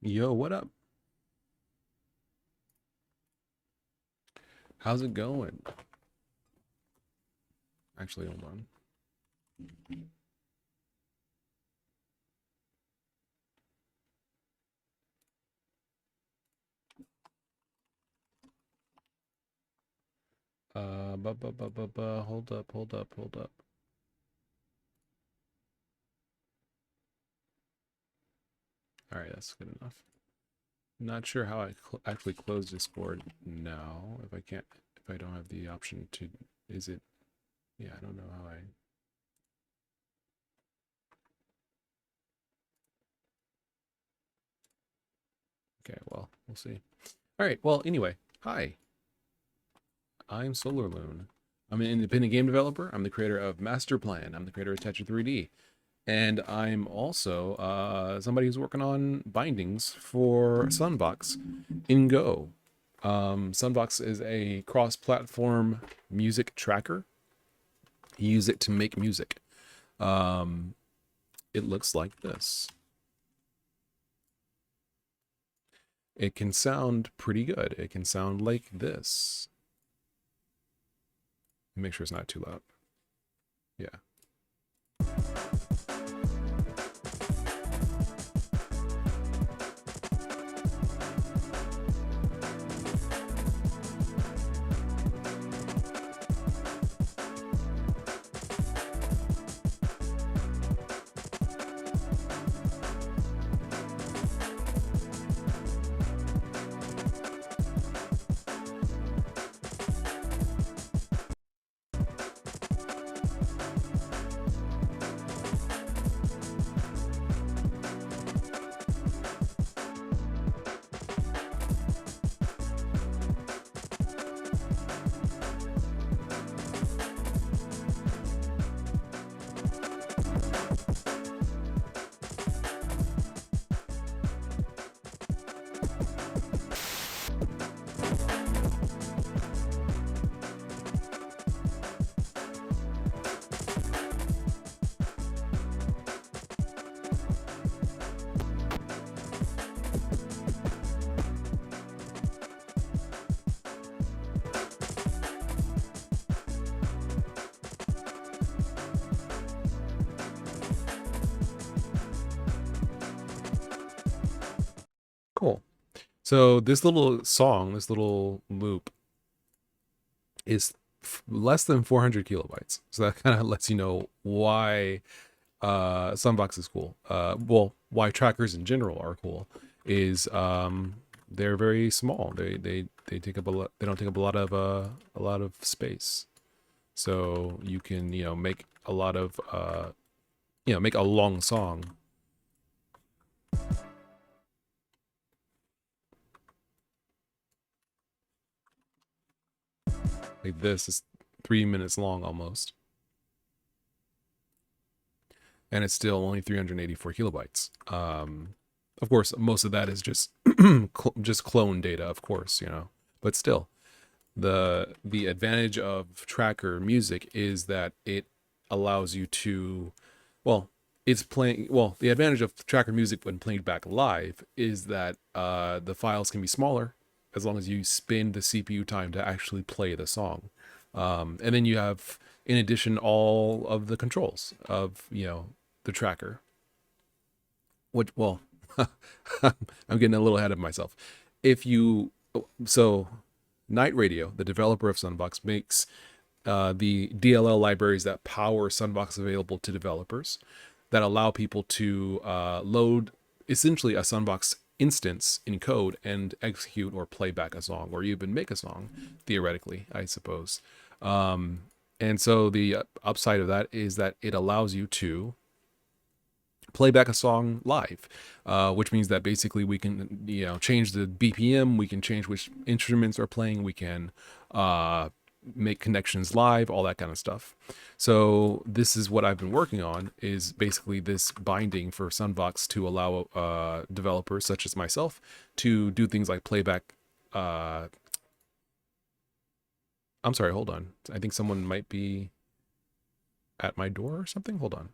Yo, what up? How's it going? Actually, hold on. Hold up, hold up, hold up. All right, that's good enough. Not sure how I actually close Discord now. If I don't have the option to, is it? Yeah, I don't know how I. Okay, well, we'll see. All right, well, anyway, hi. I'm SolarLoon. I'm an independent game developer. I'm the creator of Master Plan. I'm the creator of Tetra 3D. And I'm also somebody who's working on bindings for Sunvox in Go. Sunvox is a cross-platform music tracker. You use it to make music. Um, it looks like this. It can sound pretty good. It can sound like this. Make sure it's not too loud. Yeah. Cool. So this little song, this little loop is less than 400 kilobytes. So that kind of lets you know why Sunbox is cool. Well, why trackers in general are cool is they're very small. They take up a lot. They don't take up a lot of space. So you can make a lot of make a long song. Like this is 3 minutes long almost, and it's still only 384 kilobytes. Of course, most of that is just just clone data, of course, but still, the advantage of tracker music is that it allows you to, well, it's playing. Well, the advantage of tracker music when played back live is that the files can be smaller as long as you spend the CPU time to actually play the song. And then you have, in addition, all of the controls of the tracker. Which, well, I'm getting a little ahead of myself. If you so Night Radio, the developer of Sunbox, makes the DLL libraries that power Sunbox available to developers that allow people to load essentially a Sunbox instance in code and execute or play back a song or even make a song, theoretically, I suppose. And so the upside of that is that it allows you to play back a song live, which means that basically we can change the BPM, we can change which instruments are playing, we can make connections live, all that kind of stuff. So this is what I've been working on, is basically this binding for Sunvox to allow developers such as myself to do things like playback. I'm sorry, hold on. I think someone might be at my door or something. Hold on.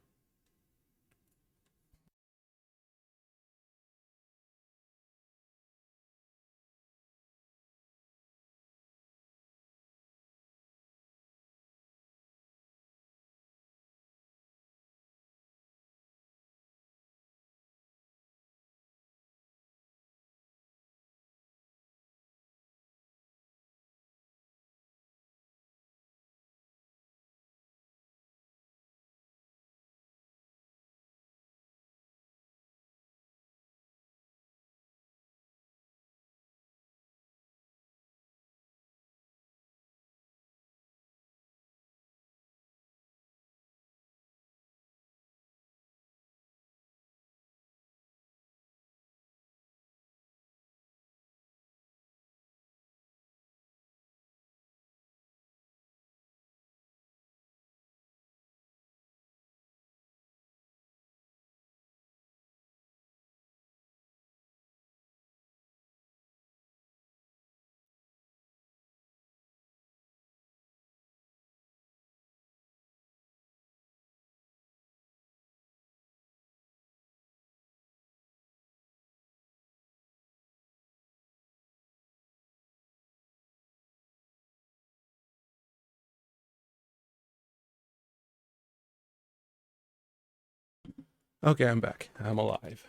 Okay, I'm back. I'm alive.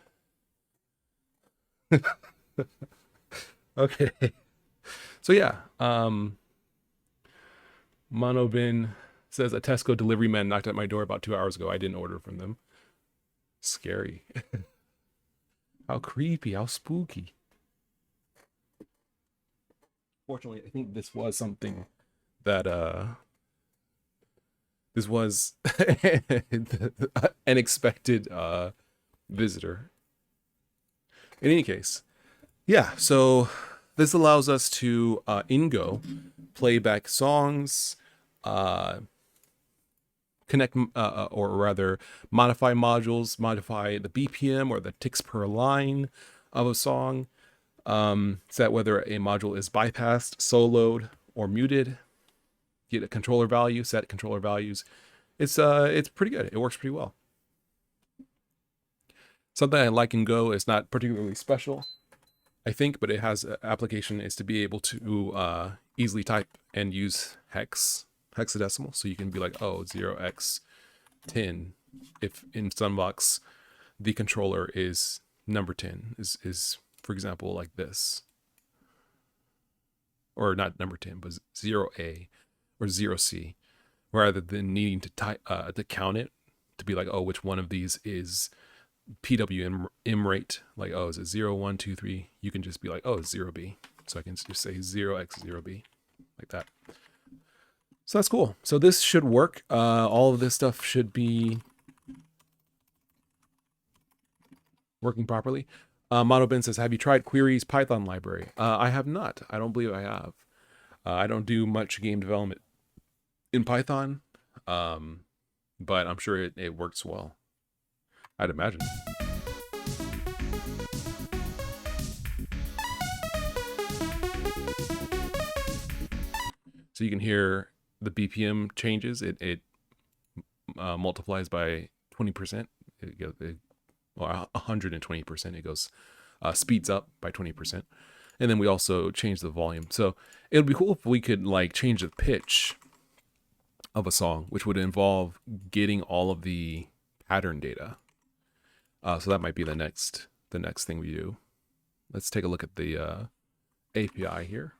Okay. So yeah, Monobin says a Tesco delivery man knocked at my door about 2 hours ago. I didn't order from them. Scary. How creepy, how spooky. Fortunately, I think this was something that this was an expected visitor. In any case, yeah, so this allows us to in Go play back songs, uh connect or rather modify modules, modify the BPM or the ticks per line of a song, set whether a module is bypassed, soloed, or muted, get a controller value, set controller values. It's pretty good. It works pretty well. Something I like in Go is not particularly special, I think, but it has application is to be able to easily type and use hexadecimal. So you can be like, oh, 0x10 if in Sunvox the controller is number 10 is for example like this, or not number 10 but 0a or 0c, rather than needing to type to count it to be like, oh, which one of these is PWM rate, like, oh, is it 0 1 2 3? You can just be like, oh, it's 0b, so I can just say 0x0b like that. So that's cool. So this should work. All of this stuff should be working properly. Monobin says, have you tried Query's Python library? I have not. I don't believe I have. I don't do much game development in Python, but I'm sure it works well. I'd imagine. So you can hear the BPM changes. It multiplies by 20%. Well, 120%. It goes speeds up by 20%. And then we also change the volume. So it would be cool if we could like change the pitch of a song, which would involve getting all of the pattern data. So that might be the next thing we do. Let's take a look at the API here.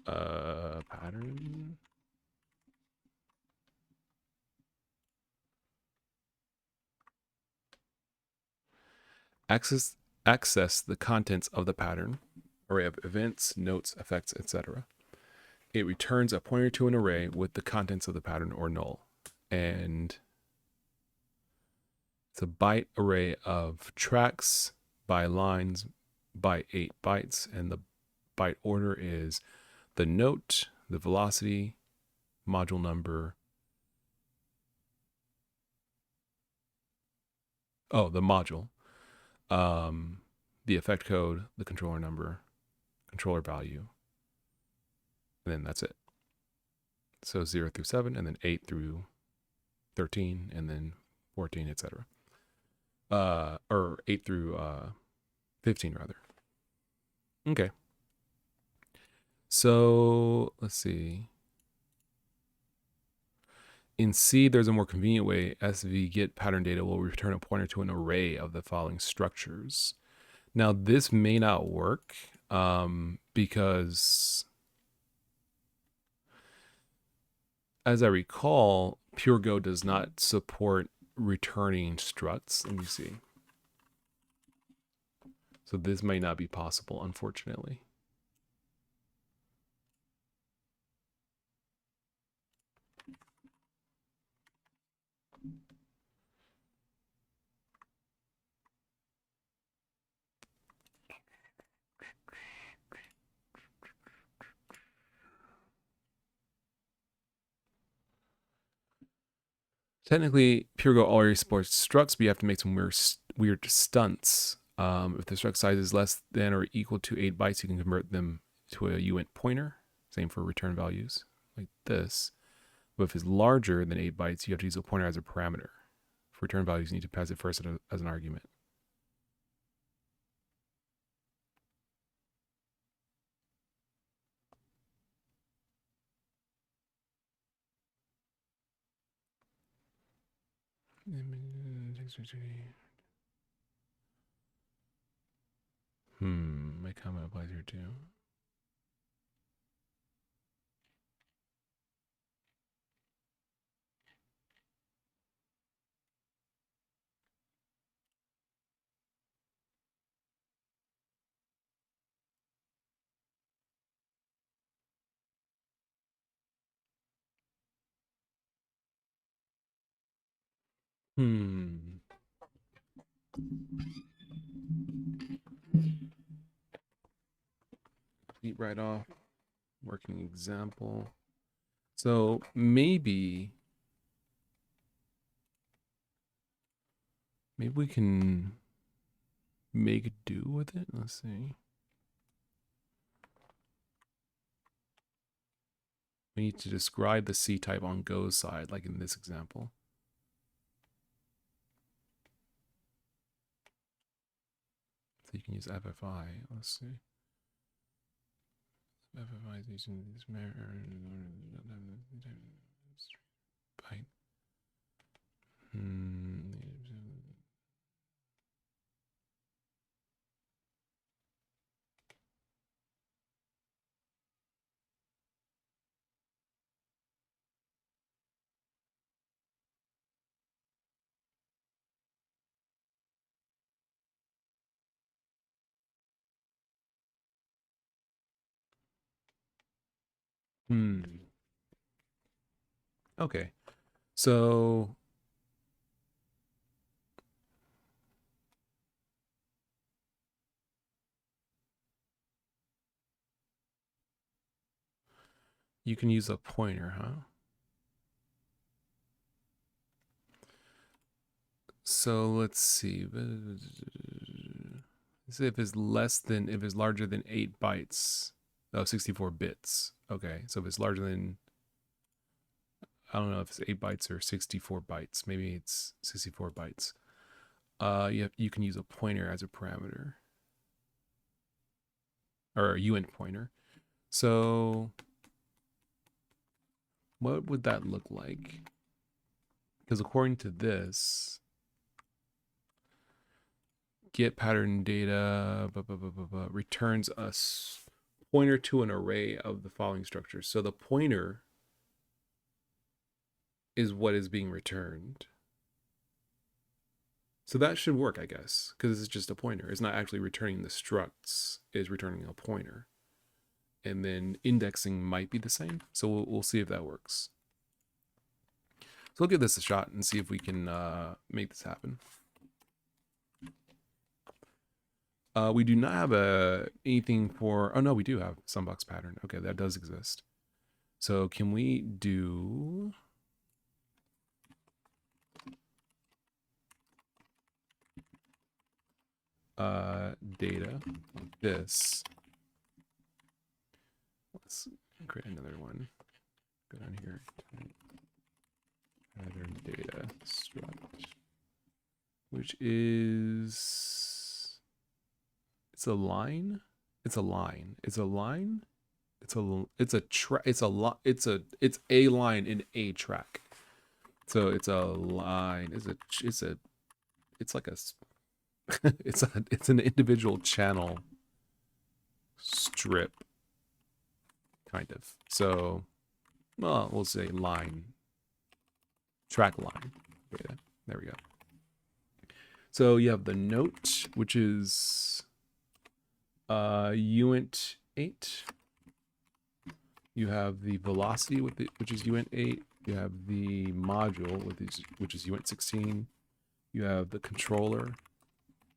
Pattern. Access the contents of the pattern, array of events, notes, effects, etc. It returns a pointer to an array with the contents of the pattern or null. And it's a byte array of tracks by lines by 8 bytes. And the byte order is the note, the velocity, module number. Oh, the module. The effect code, the controller number, controller value. And then that's it. So 0 through 7, and then 8 through 13, and then 14, etc. Or 8 through 15, rather. Okay. So let's see. In C, there's a more convenient way. SV get pattern data will return a pointer to an array of the following structures. Now, this may not work because, as I recall, PureGo does not support returning structs. Let me see. So this may not be possible, unfortunately. Technically, PureGo already supports structs, but you have to make some weird stunts. If the struct size is less than or equal to 8 bytes, you can convert them to a uint pointer. Same for return values, like this. But if it's larger than 8 bytes, you have to use a pointer as a parameter. For return values, you need to pass it first as an argument. My comment applies here too. Eat right off. Working example. So maybe we can make do with it. Let's see. We need to describe the C type on Go's side, like in this example. So you can use FFI. Let's see. FFI is using this byte. Okay. So you can use a pointer, huh? So let's see. So if it's larger than 8 bytes, 64 bits. Okay, so if it's larger than, I don't know if it's 8 bytes or 64 bytes. Maybe it's 64 bytes. You can use a pointer as a parameter, or a uint pointer. So what would that look like? Because according to this, get pattern data returns a pointer to an array of the following structures. So the pointer is what is being returned. So that should work, I guess, because it's just a pointer. It's not actually returning the structs, it's returning a pointer. And then indexing might be the same. So we'll see if that works. So we'll give this a shot and see if we can make this happen. We do not have anything for, oh no, we do have Sunvox pattern. Okay, that does exist. So can we do data like this? Let's create another one. Go down here. Pattern data struct, which is, it's a line. It's a line. It's a line. It's a line in a track. So it's a line. It's like a it's an individual channel strip, kind of. So, well, we'll say line, track line data. There we go. So you have the note, which is uint 8. You have the velocity which is uint 8. You have the module which is uint 16. You have the controller,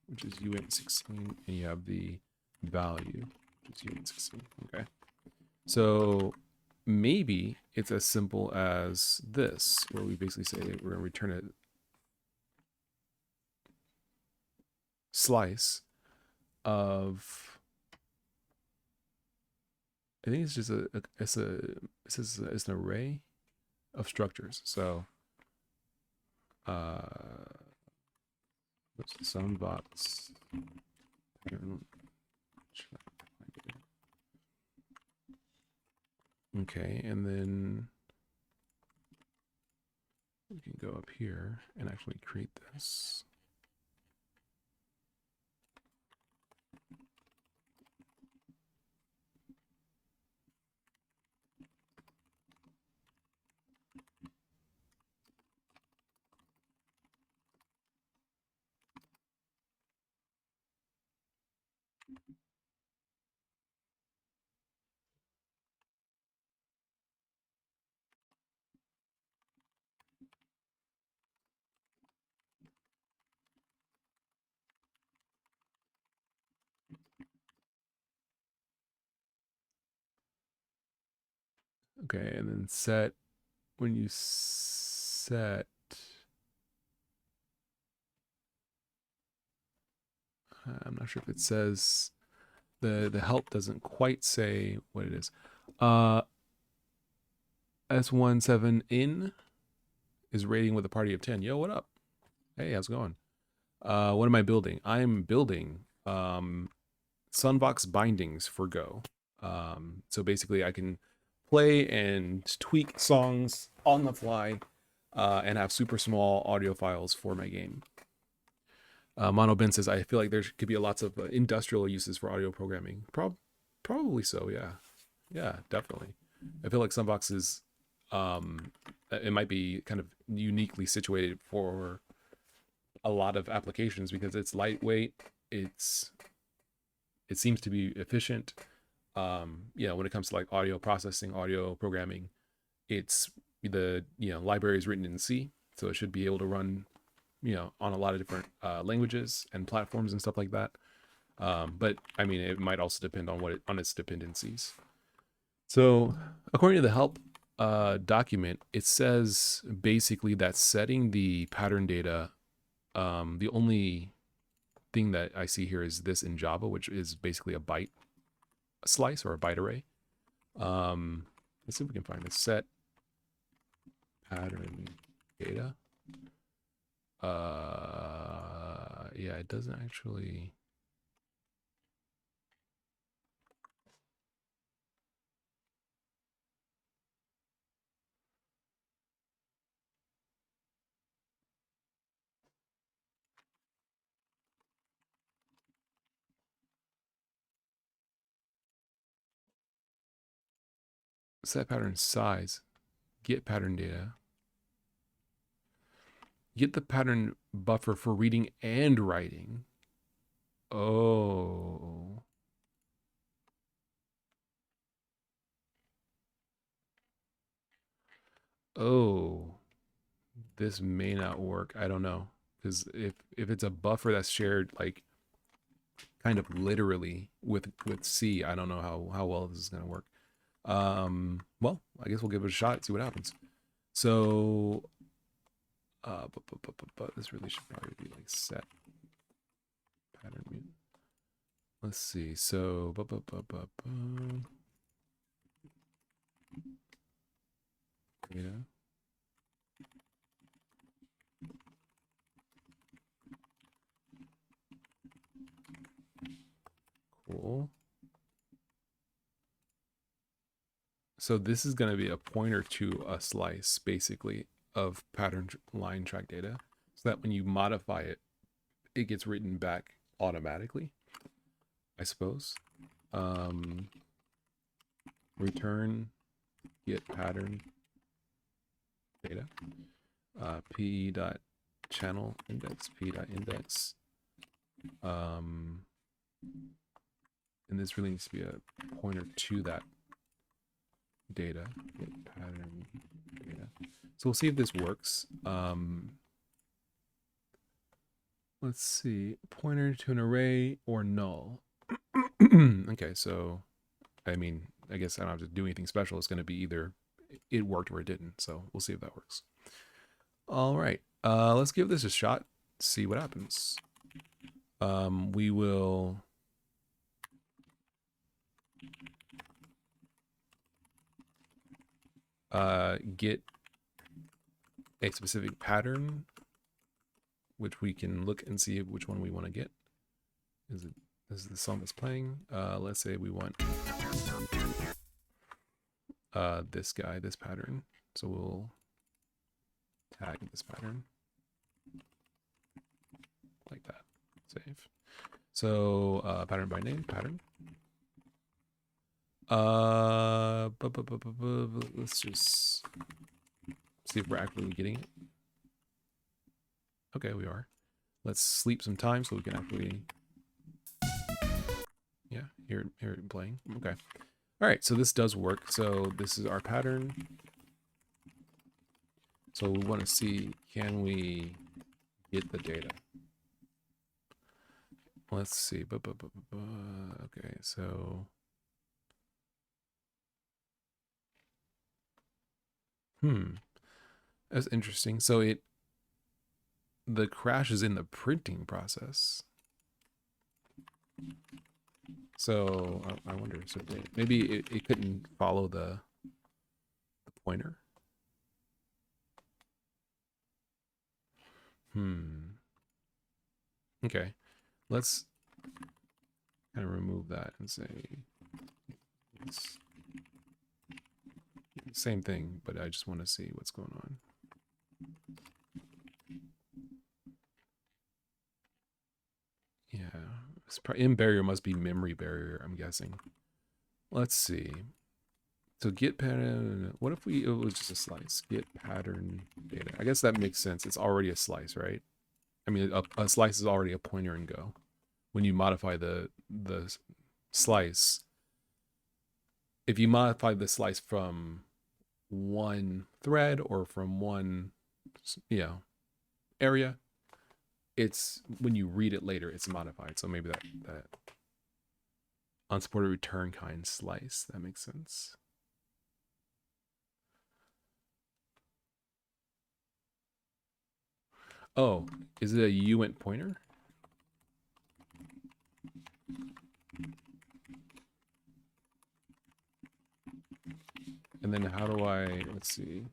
which is uint 16, and you have the value, which is uint 16. Okay. So maybe it's as simple as this, where we basically say we're going to return a slice of, I think it's just it's an array of structures. So what's the Sunvox? Okay, and then We can go up here and actually create this. Okay, and then set, when you set, I'm not sure if it says, the help doesn't quite say what it is. S17 in is rating with a party of 10. Yo, what up? Hey, how's it going? What am I building? I'm building Sunvox bindings for Go. So basically I can play and tweak songs on the fly and have super small audio files for my game. Mono Ben says, I feel like there could be lots of industrial uses for audio programming. Probably so, yeah. Yeah, definitely. I feel like Sunvox is, it might be kind of uniquely situated for a lot of applications because it's lightweight. It seems to be efficient. When it comes to like audio processing, audio programming, it's the library is written in C, so it should be able to run on a lot of different languages and platforms and stuff like that. But I mean, it might also depend on its dependencies. So according to the help document, it says basically that setting the pattern data, the only thing that I see here is this in Java, which is basically a byte slice or a byte array. Let's see if we can find a set pattern data. Yeah, it doesn't actually. Set pattern size, get pattern data, get the pattern buffer for reading and writing. Oh. Oh. This may not work. I don't know. Because if it's a buffer that's shared like kind of literally with C, I don't know how well this is gonna work. Well, I guess we'll give it a shot, see what happens. So but this really should probably be like set pattern mute. Let's see. So yeah. Cool. So this is going to be a pointer to a slice, basically, of pattern line track data, so that when you modify it, it gets written back automatically, I suppose. Return get pattern data, p dot channel index, p dot index, and this really needs to be a pointer to that data, get pattern data. So we'll see if this works. Let's see, pointer to an array or null. Okay, so I mean, I guess I don't have to do anything special. It's going to be either it worked or it didn't. So we'll see if that works. All right, let's give this a shot. See what happens. We will get a specific pattern, which we can look and see which one we want to get. This is the song that's playing. Let's say we want this guy, this pattern. So we'll tag this pattern like that. Save. So pattern by name, pattern. Let's just see if we're actually getting it. Okay, we are. Let's sleep some time so we can actually, yeah, hear it playing. Okay. All right, so this does work. So this is our pattern. So we want to see, can we get the data? Let's see. Okay, so that's interesting. So the crash is in the printing process. So I wonder, so maybe it couldn't follow the pointer. Okay, let's kind of remove that and say it's same thing, but I just want to see what's going on. Yeah, it's in barrier must be memory barrier, I'm guessing. Let's see. So get pattern, what if it was just a slice? Get pattern data. I guess that makes sense. It's already a slice, right? I mean, a slice is already a pointer and go. When you modify the slice, if you modify the slice from one thread or from one, area, it's when you read it later, it's modified. So maybe that unsupported return kind slice, that makes sense. Oh, is it a uint pointer? And then how do I, let's see.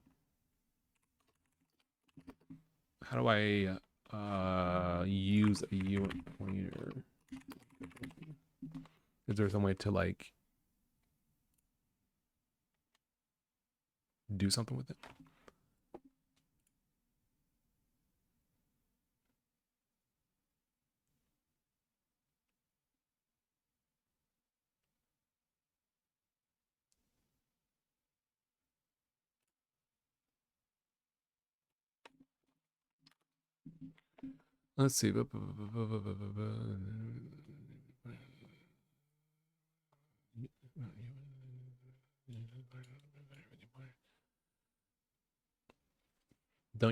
How do I use a uint pointer? Is there some way to like do something with it? Let's see. Don't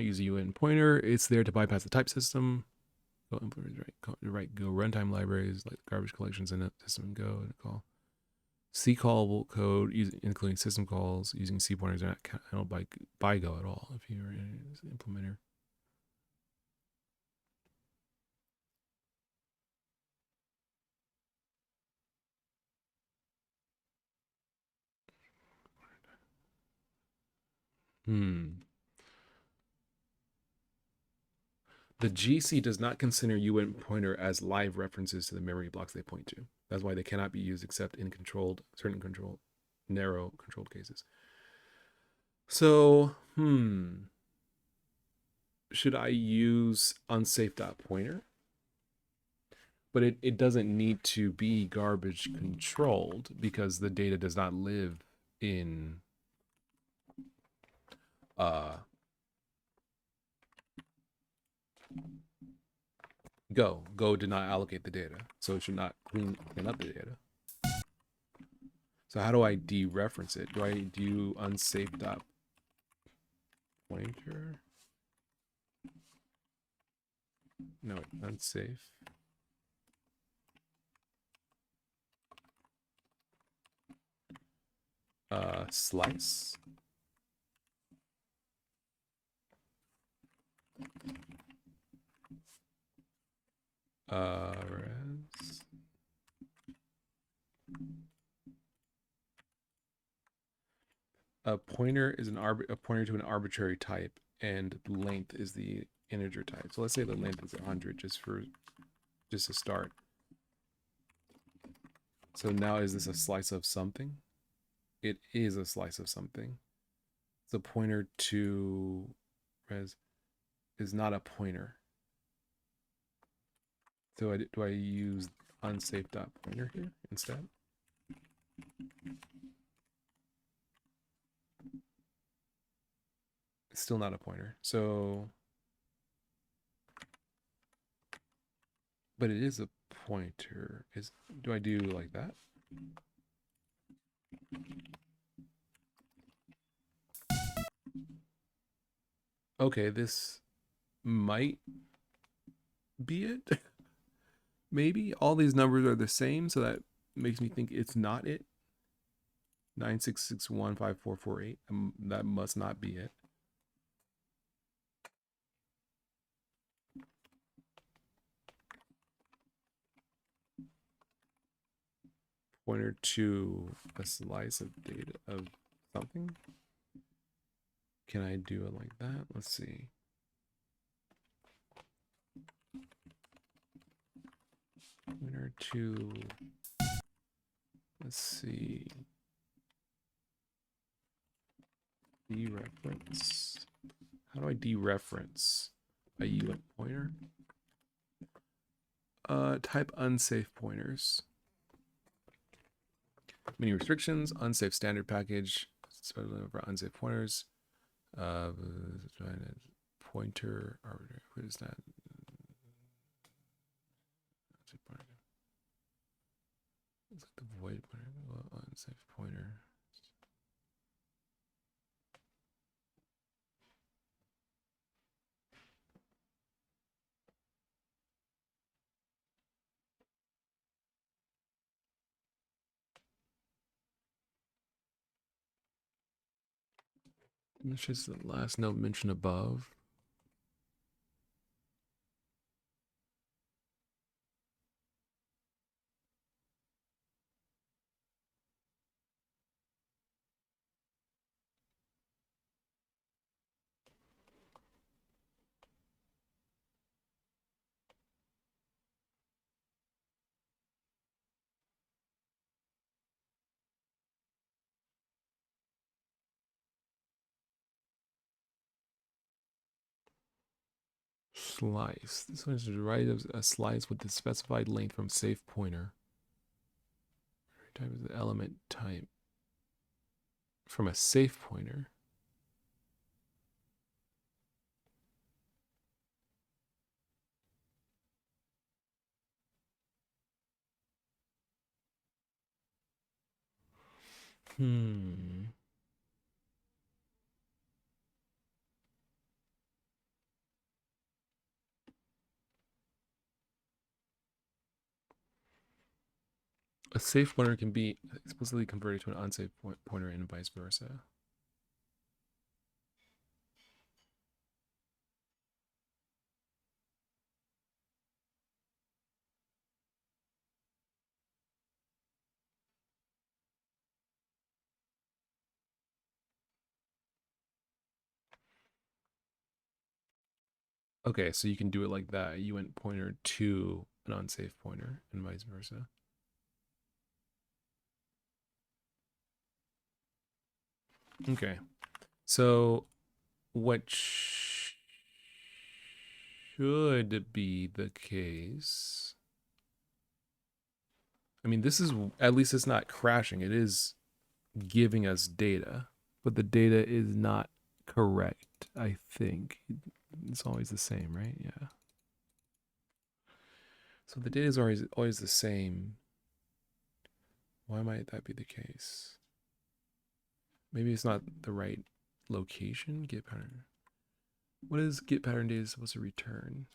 use a uint pointer. It's there to bypass the type system. Go implement go runtime libraries like garbage collections in it. System and go and call. C callable code, including system calls using C pointers, are not handled by Go at all. If you're an implementer. The GC does not consider uint pointer as live references to the memory blocks they point to. That's why they cannot be used except in narrow controlled cases. So, should I use unsafe.pointer? But it doesn't need to be garbage controlled because the data does not live in Go. Go did not allocate the data, so it should not clean up the data. So how do I dereference it? Do I do unsafe.pointer? No, unsafe. Slice. Res. A pointer is a pointer to an arbitrary type, and length is the integer type. So let's say the length is 100 just to start. So now is this a slice of something? It is a slice of something. It's a pointer to res. is not a pointer. So do I use unsafe.pointer here instead? It's still not a pointer. So, but it is a pointer. Do I do like that? Okay, this might be it. Maybe all these numbers are the same, so that makes me think it's not it. 966154448. That must not be it. Pointer to a slice of data of something. Can I do it like that? Let's see. Pointer to, let's see. Dereference. How do I dereference a UN pointer? Type unsafe pointers. Many restrictions, unsafe standard package, especially for unsafe pointers. Pointer, what is that? It's like the void pointer, unsafe pointer. It's just the last note mentioned above. Slice. This one is to write a slice with the specified length from safe pointer. Type is the element type from a safe pointer. A safe pointer can be explicitly converted to an unsafe pointer and vice versa. Okay, so you can do it like that. You went pointer to an unsafe pointer and vice versa. Okay, so what should be the case? I mean, this is, at least it's not crashing. It is giving us data, but the data is not correct, I think. It's always the same, right? Yeah. So the data is always the same. Why might that be the case? Maybe it's not the right location. Get pattern. What is get pattern data supposed to return?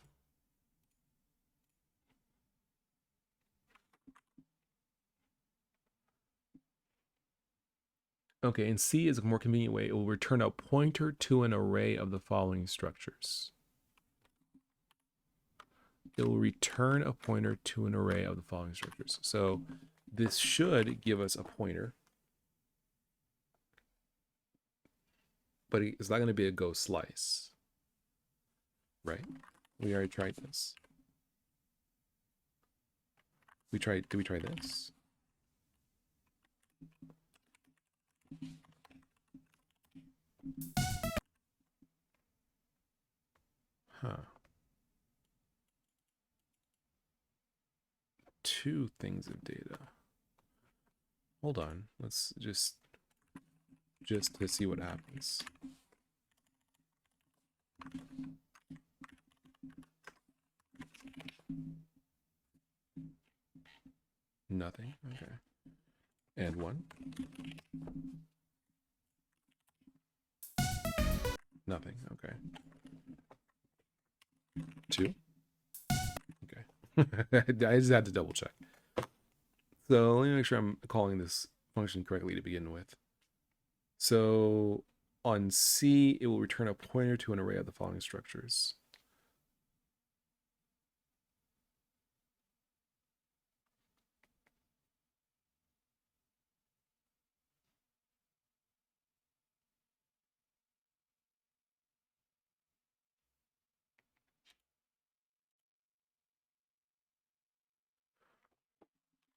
Okay, and C is a more convenient way. It will return a pointer to an array of the following structures. It will return a pointer to an array of the following structures. So this should give us a pointer, but it's not going to be a go slice, right? We already tried this. Did we try this? Huh. Two things of data. Hold on. Let's just to see what happens. Nothing. Okay. And one. Nothing. Okay. Two. Okay. I just had to double check. So let me make sure I'm calling this function correctly to begin with. So on C, it will return a pointer to an array of the following structures.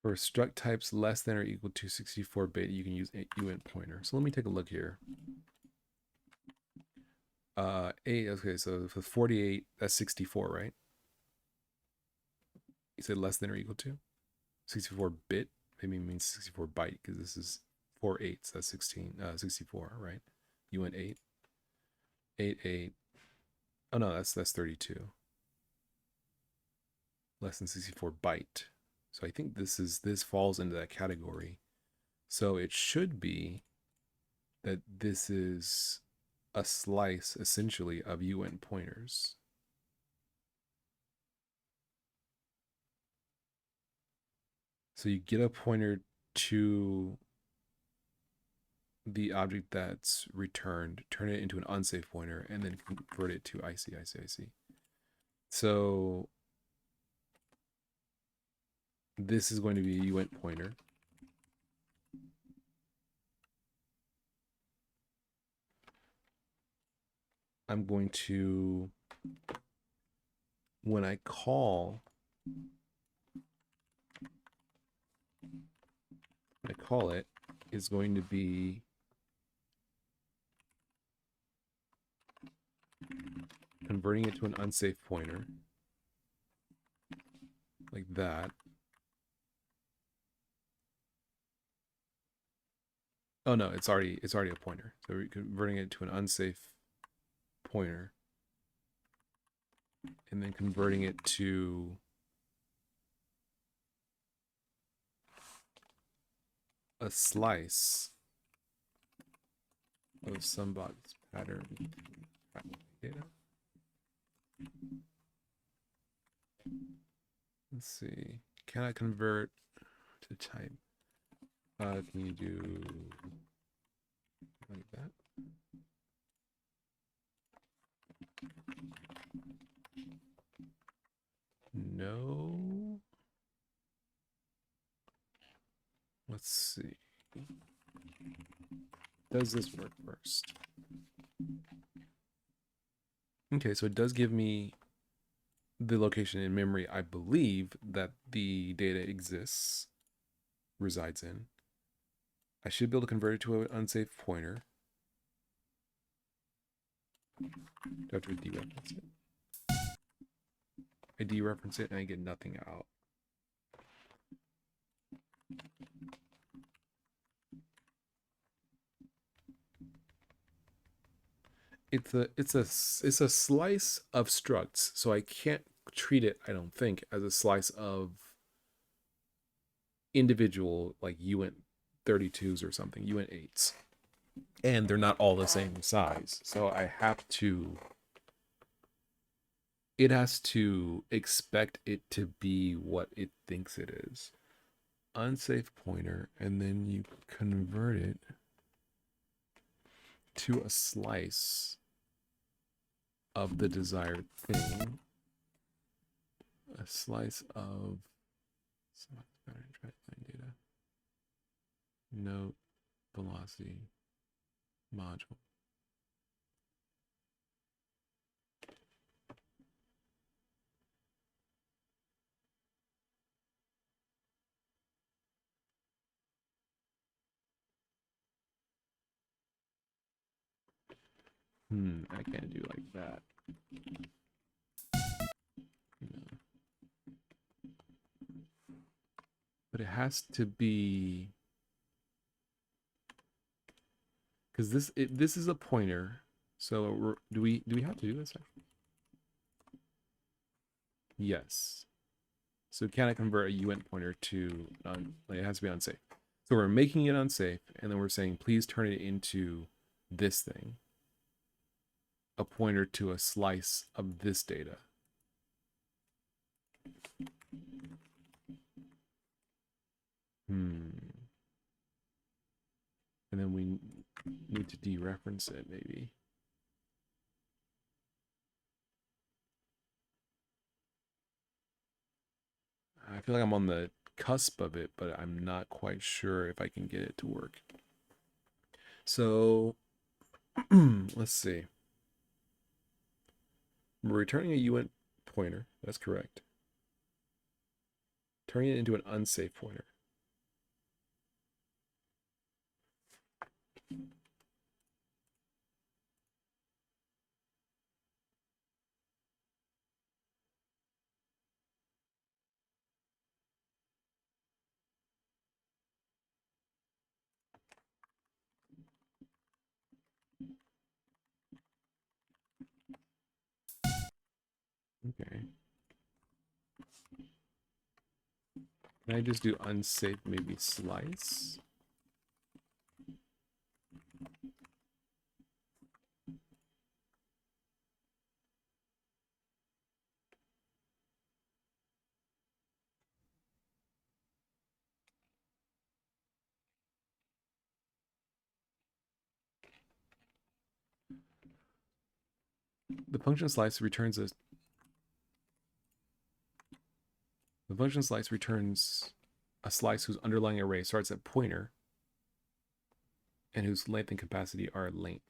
For struct types less than or equal to 64-bit, you can use a uint pointer. So let me take a look here. 8, okay, so for 48, that's 64, right? You said less than or equal to 64-bit. Maybe it means 64 byte because this is 4 8s. That's 64, right? Uint 8, 8 8. Oh no, that's 32. Less than 64 byte. So I think this falls into that category. So it should be that this is a slice essentially of uint pointers. So you get a pointer to the object that's returned, turn it into an unsafe pointer, and then convert it to IC. So this is going to be a uint pointer. I'm going to, when I call it, is going to be converting it to an unsafe pointer, like that. Oh no, it's already a pointer. So we're converting it to an unsafe pointer, and then converting it to a slice of Sunvox pattern data. Let's see. Can I convert to type? Can you do like that? No. Let's see. Does this work first? Okay, so it does give me the location in memory I believe that the data resides in. I should be able to convert it to an unsafe pointer. Do I have to dereference it? I dereference it and I get nothing out. It's a slice of structs, so I can't treat it, I don't think, as a slice of individual like uint 32s or something, uint 8s. And they're not all the same size. So it has to expect it to be what it thinks it is. Unsafe pointer, and then you convert it to a slice of the desired thing. A slice of data. Note velocity module. I can't do like that. But it has to be, because this is a pointer. So do we have to do this? Yes. So can I convert a uint pointer to like it has to be unsafe. So we're making it unsafe, and then we're saying please turn it into this thing, a pointer to a slice of this data. And then we need to dereference it, maybe. I feel like I'm on the cusp of it, but I'm not quite sure if I can get it to work. So let's see. We're returning a uint pointer. That's correct. Turning it into an unsafe pointer. Okay. Can I just do unsafe, maybe slice? The function slice returns a slice whose underlying array starts at pointer and whose length and capacity are length.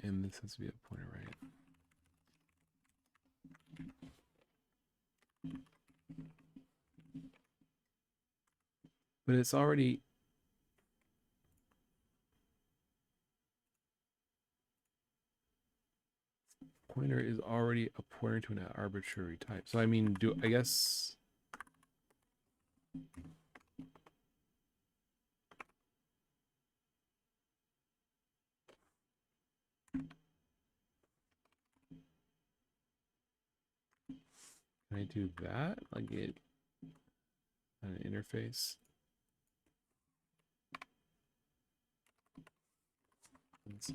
And this has to be a pointer, right? But it's already... Pointer is already a pointer to an arbitrary type. So I mean, I guess... Can I do that? Like it... An interface? Let's see.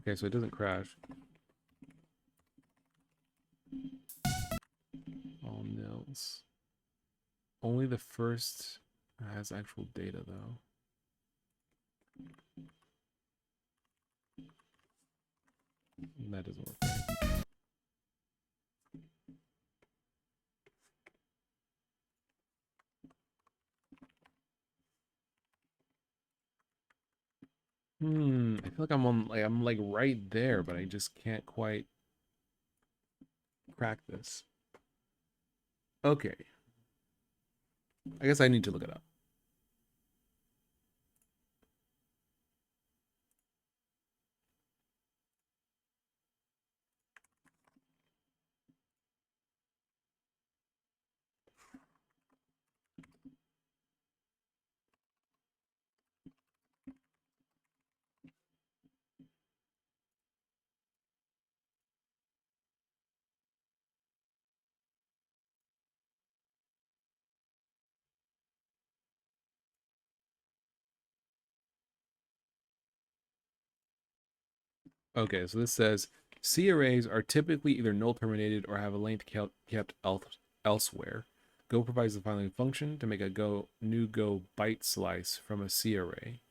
Okay, so it doesn't crash. All nils. Only the first has actual data, though. That doesn't work right. I feel like I'm like right there, but I just can't quite crack this. Okay. I guess I need to look it up. Okay, so this says C arrays are typically either null terminated or have a length kept elsewhere. Go provides the following function to make a new Go byte slice from a C array.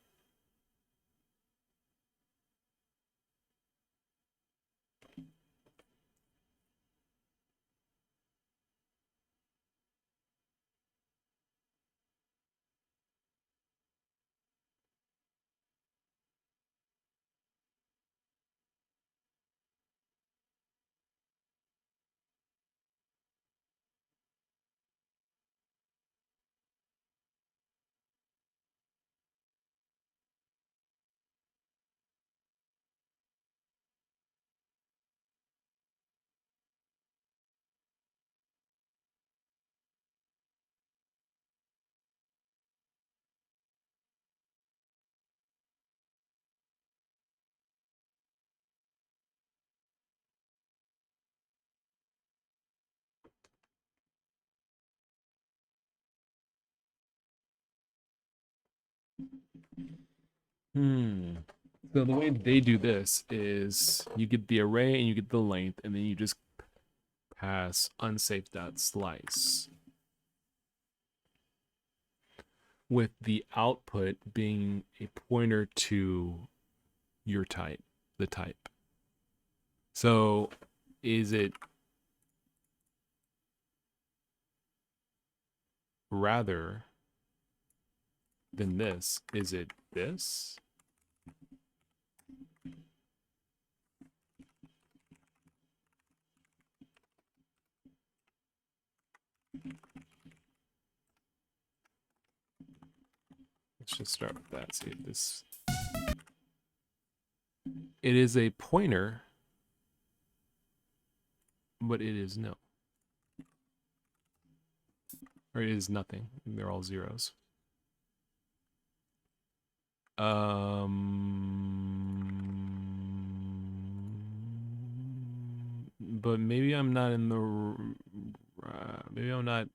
So the way they do this is you get the array and you get the length, and then you just pass unsafe.slice with the output being a pointer to your type, the type. So is it rather than this? Is it this? Let's just start with that. See if this. It is a pointer, but it is no. Or it is nothing. They're all zeros. But maybe I'm not in the. Maybe I'm not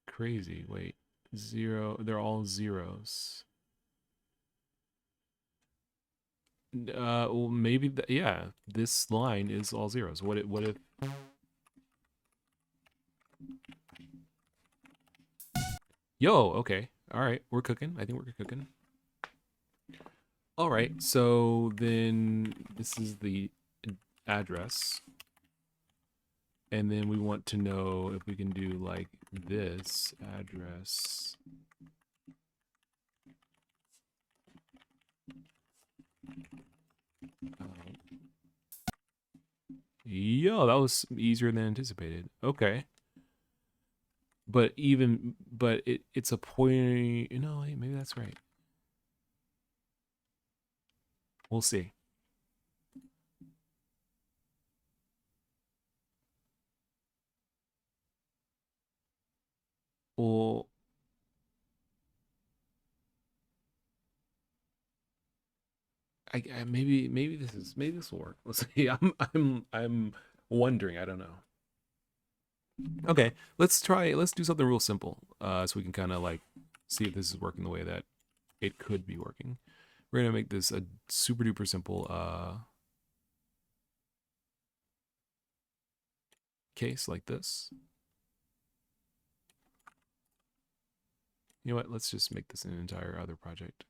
crazy. Wait, zero. They're all zeros. Well, maybe yeah. This line is all zeros. What if? Yo, okay. All right, we're cooking. I think we're cooking. All right, so then this is the address. And then we want to know if we can do like this address. Yo, that was easier than anticipated. Okay. But it's a point. You know, maybe that's right. We'll see. Well, maybe this will work. Let's see. I'm wondering. I don't know. Okay, let's try. Let's do something real simple, so we can kind of like see if this is working the way that it could be working. We're gonna make this a super duper simple case like this. You know what? Let's just make this an entire other project.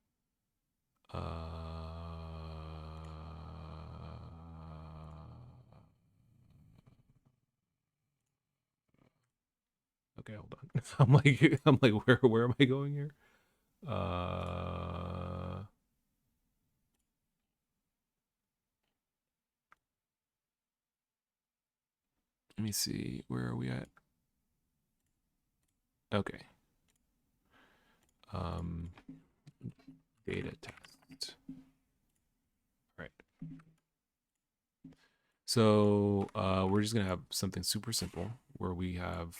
Okay, hold on. I'm like, where am I going here? Let me see. Where are we at? Okay. Data test. All right. So we're just gonna have something super simple where we have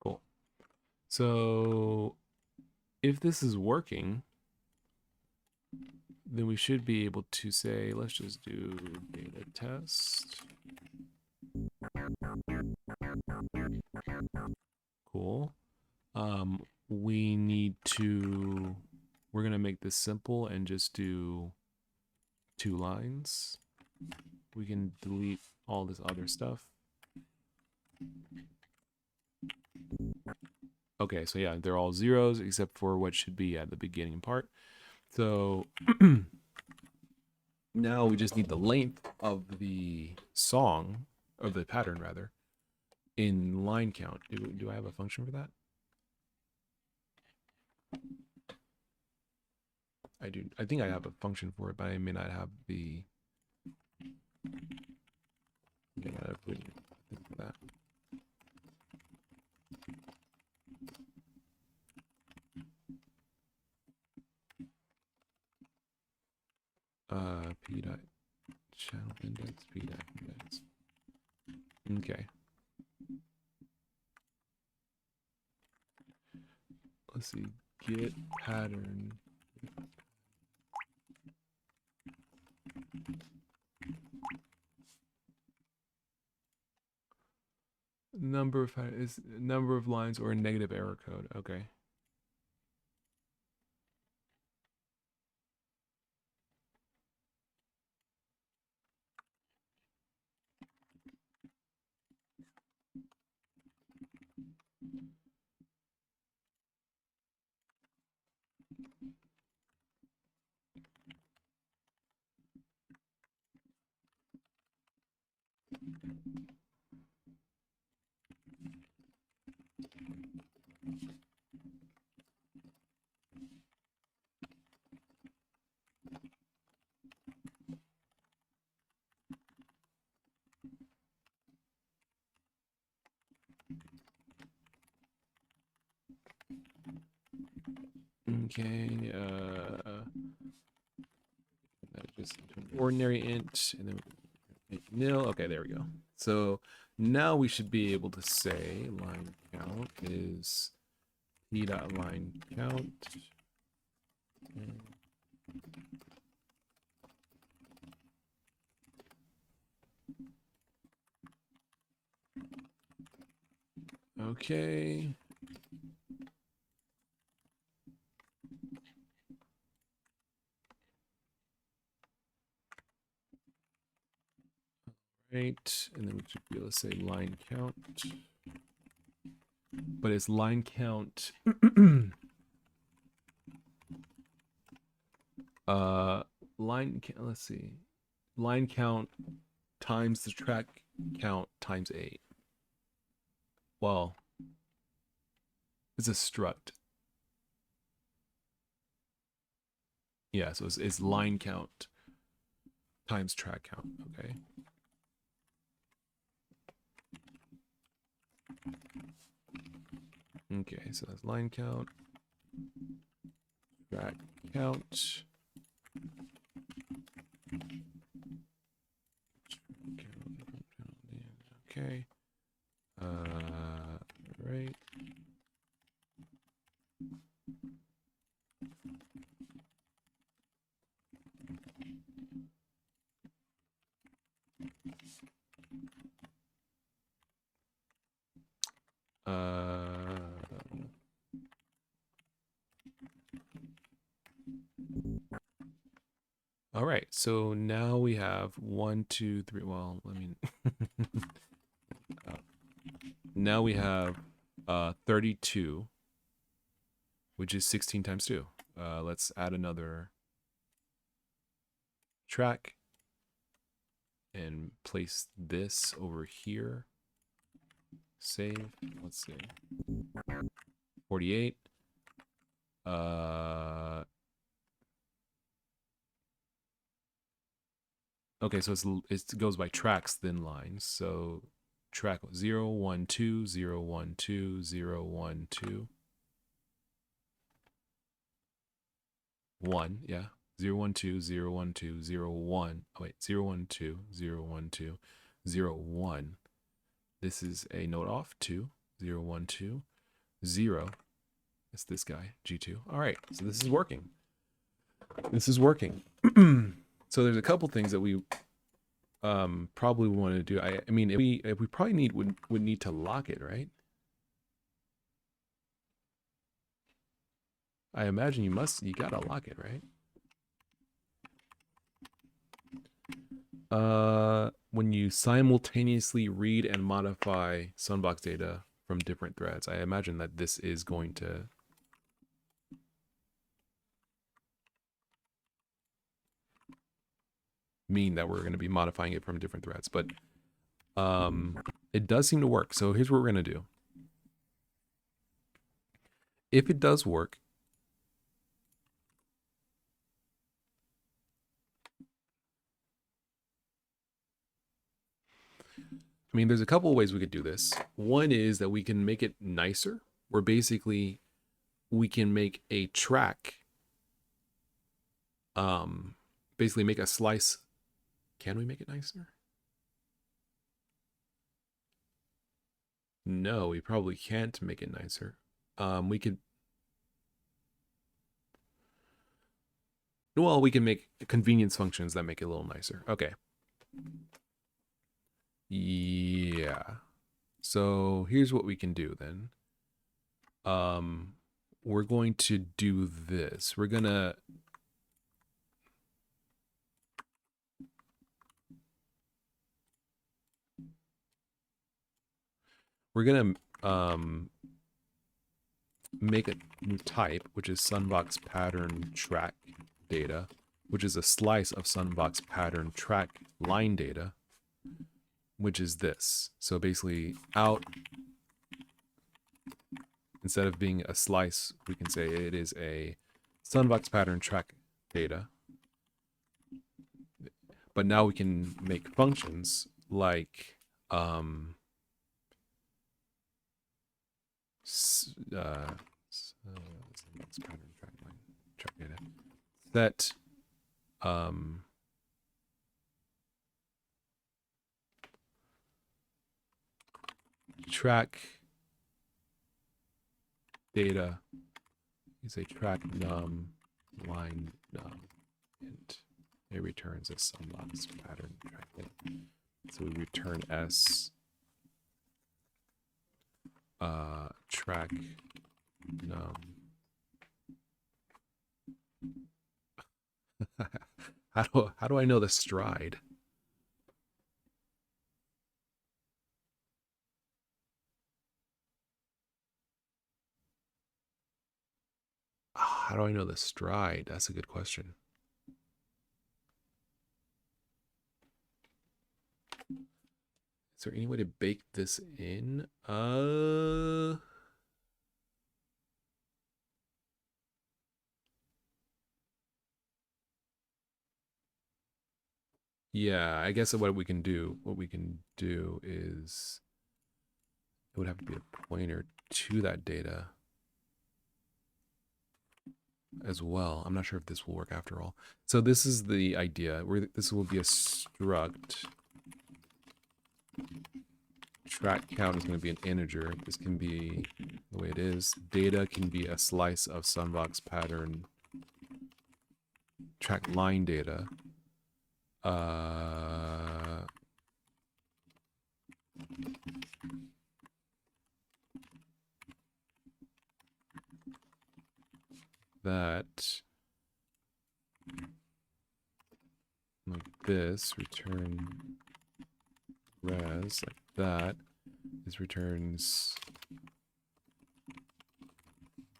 cool. So if this is working, then we should be able to say, let's just do data test. Cool. We need to, we're going to make this simple and just do 2 lines. We can delete all this other stuff. Okay, so yeah, they're all zeros except for what should be at the beginning part. So now we just need the length of the song, or the pattern rather, in line count. Do I have a function for that? I do. I think I have a function for it, but I may not have the. Yeah, I put that. P dot channel index, P dot index. Okay. Let's see. Get pattern. Number of lines or a negative error code. Okay. Okay, just an ordinary int, and then nil. Okay, there we go. So now we should be able to say line count is p dot line count. Okay. Right, and then we should be able to say line count. But it's line count. Let's see. Line count times the track count times 8. Well, it's a struct. Yeah, so it's line count times track count. Okay. Okay, so that's line count, track count. Okay. Right. All right, so now we have 1, 2, 3. Well, I mean, now we have 32, which is 16 times 2. Let's add another track and place this over here. Save. Let's see. 48. Okay, so it goes by tracks then lines. So track 0, 1, 2, 0, 1, 2, 0, 1, 2. 1, yeah. 0, 1, 2, 0, 1, 2, 0, 1. Oh, wait, 0, 1, 2, 0, 1, 2, 0, 1. This is a note off, 2, 0, 1, 2, 0. It's this guy, G2. All right, so this is working. this is working. So there's a couple things that we probably want to do. I mean, if we probably would need to lock it, right? I imagine you gotta lock it, right? When you simultaneously read and modify Sunvox data from different threads, I imagine that this is going to mean that we're going to be modifying it from different threads, but it does seem to work. So here's what we're going to do. If it does work, I mean, there's a couple of ways we could do this. One is that we can make it nicer, where basically we can make a track, basically make a slice. Can we make it nicer? No, we probably can't make it nicer. We could, well, we can make convenience functions that make it a little nicer. Okay. Yeah. So here's what we can do then. We're going to do this. We're gonna make a new type, which is Sunvox pattern track data, which is a slice of Sunvox pattern track line data, which is this. So basically out, instead of being a slice, we can say it is a Sunvox pattern track data. But now we can make functions like pattern track line track data that track data is a track num line num, and it returns a Sunvox pattern track data. So we return s track num. How do I know the stride? How do I know the stride? That's a good question. Is there any way to bake this in? Yeah, I guess what we can do is it would have to be a pointer to that data as well. I'm not sure if this will work after all. So this is the idea. This will be a struct. Track count is going to be an integer. This can be the way it is. Data can be a slice of Sunvox pattern track line data. That like this, return res, like that. This returns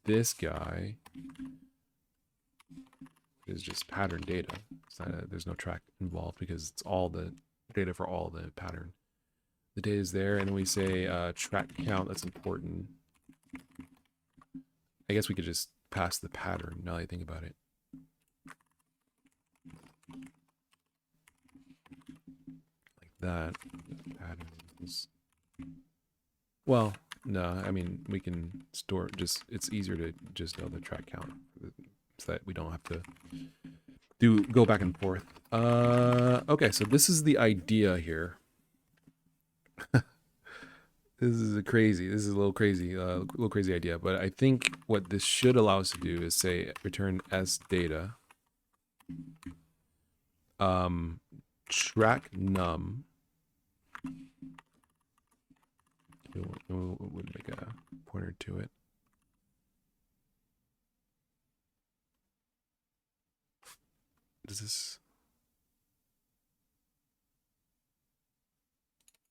this guy is just pattern data. It's not there's no track involved because it's all the data for all the pattern. The data is there, and then we say track count. That's important. I guess we could just pass the pattern now that I think about it. Like that. Patterns. Well, no, I mean, we can store just, it's easier to just know the track count so that we don't have to go back and forth. Okay, so this is the idea here. This is a little crazy idea, but I think what this should allow us to do is say return as data. Track num. We would make a pointer to it. Does this?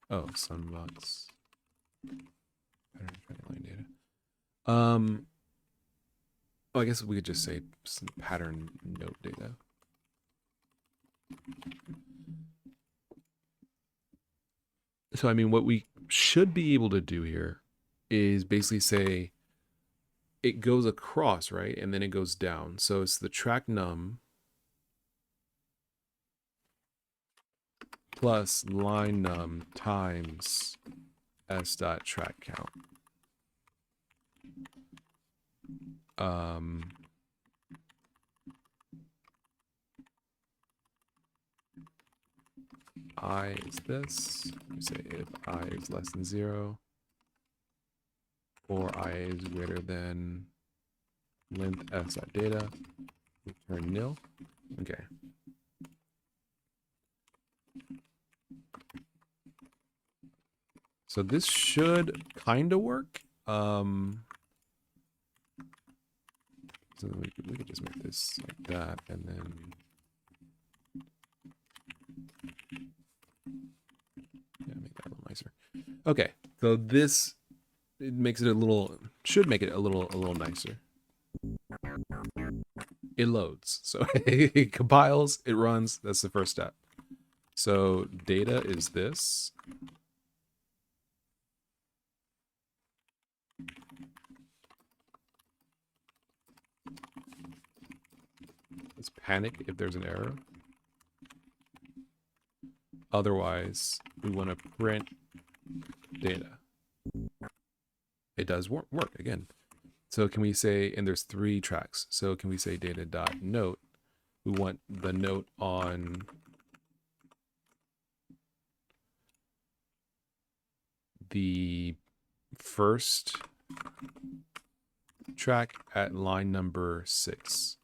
Oh, Sunvox. Pattern tracking line data. Oh, I guess we could just say pattern note data. So, I mean, what we should be able to do here is basically say it goes across, right? And then it goes down. So it's the track num plus line num times s dot track count. I is this. We say if I is less than 0 or I is greater than length s dot data, return nil. Okay. So this should kind of work. So we could just make this like that, and then yeah, make that a little nicer. Okay, so this it makes it a little should make it a little nicer. It loads, so it compiles, it runs. That's the first step. So data is this. Let's panic if there's an error. Otherwise, we want to print data. It does work again. So can we say, and there's 3 tracks. So can we say data dot note? We want the note on the first track at line number 6.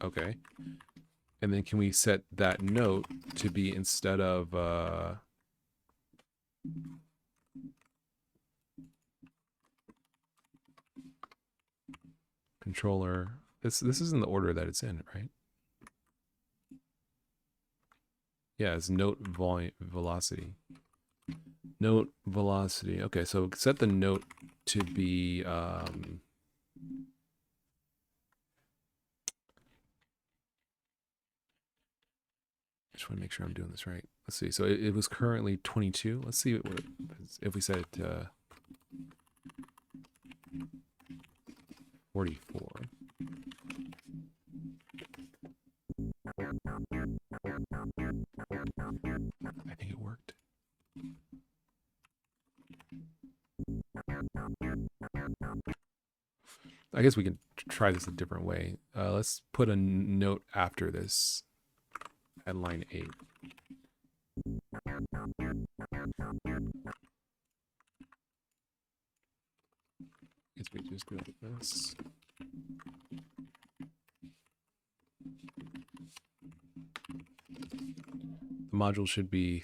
Okay. And then can we set that note to be instead of controller. This is in the order that it's in, right? Yeah, it's note velocity. Note velocity. Okay, so set the note to be I just want to make sure I'm doing this right. Let's see. So it was currently 22. Let's see what if we set it to 44. I think it worked. I guess we can try this a different way. Let's put a note after this at line 8. Guess we just do it like this. The module should be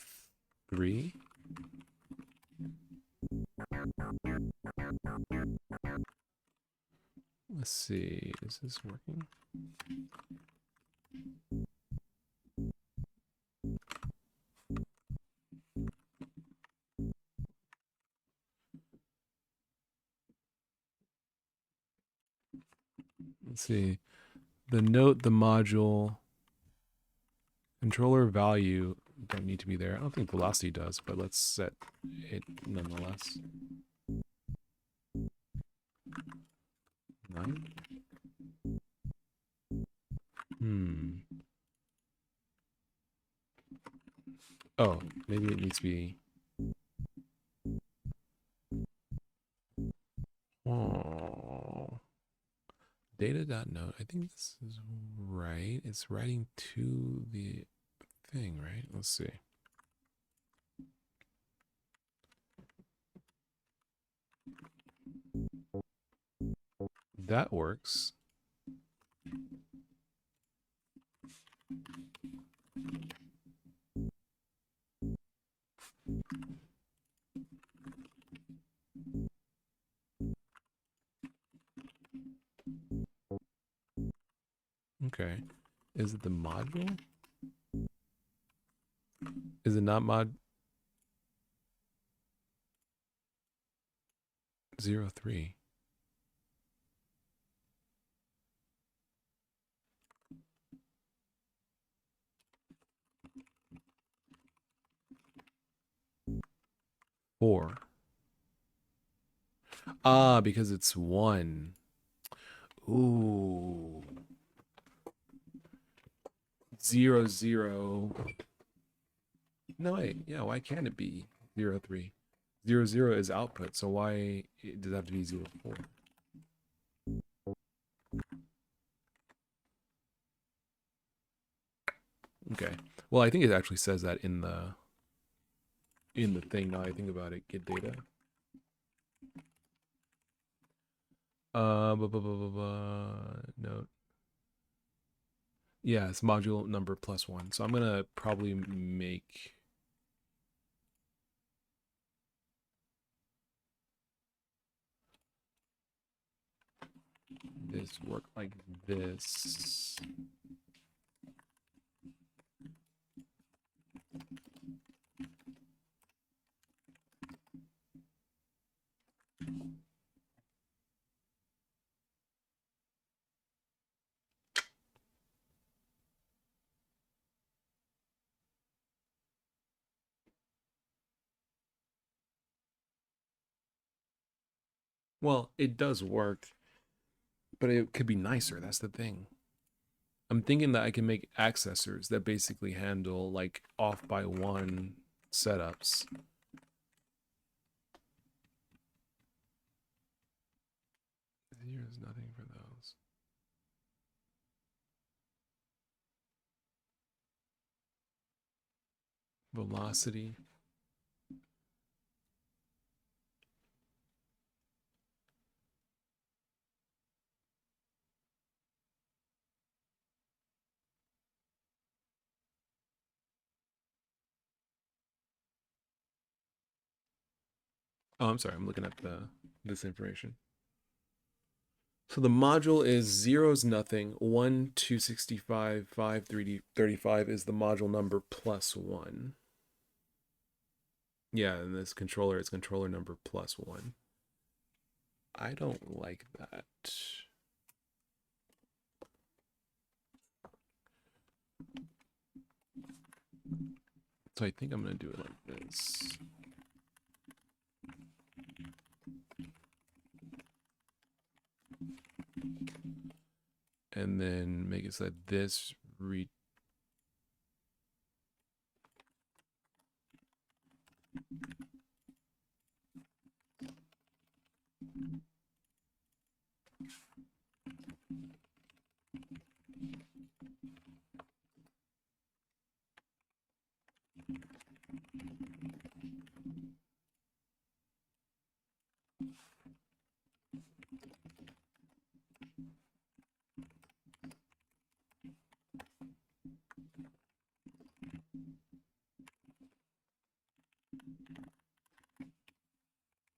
3. Let's see, is this working? Let's see. The note, the module, controller value don't need to be there. I don't think velocity does, but let's set it nonetheless. 9. Oh, maybe it needs to be. Oh. Data.note. I think this is right. It's writing to the thing, right? Let's see. That works. Okay. Is it the module? Is it not mod 03? Four. Ah, because it's one. Ooh. 00. No, wait. Yeah, why can't it be 03? 00 is output, so why does it have to be 04? Okay. Well, I think it actually says that in the thing. Now I think about it, get data. Note. Yeah, it's module number +1. So I'm gonna probably make this work like this. Well, it does work, but it could be nicer. That's the thing. I'm thinking that I can make accessors that basically handle like off by one setups. Here's nothing for those. Velocity. Oh, I'm sorry. I'm looking at this information. So the module is 0 is nothing. 1, 265, 5, 35 is the module number +1. Yeah, and this controller is controller number +1. I don't like that. So I think I'm going to do it like this. And then make it so that this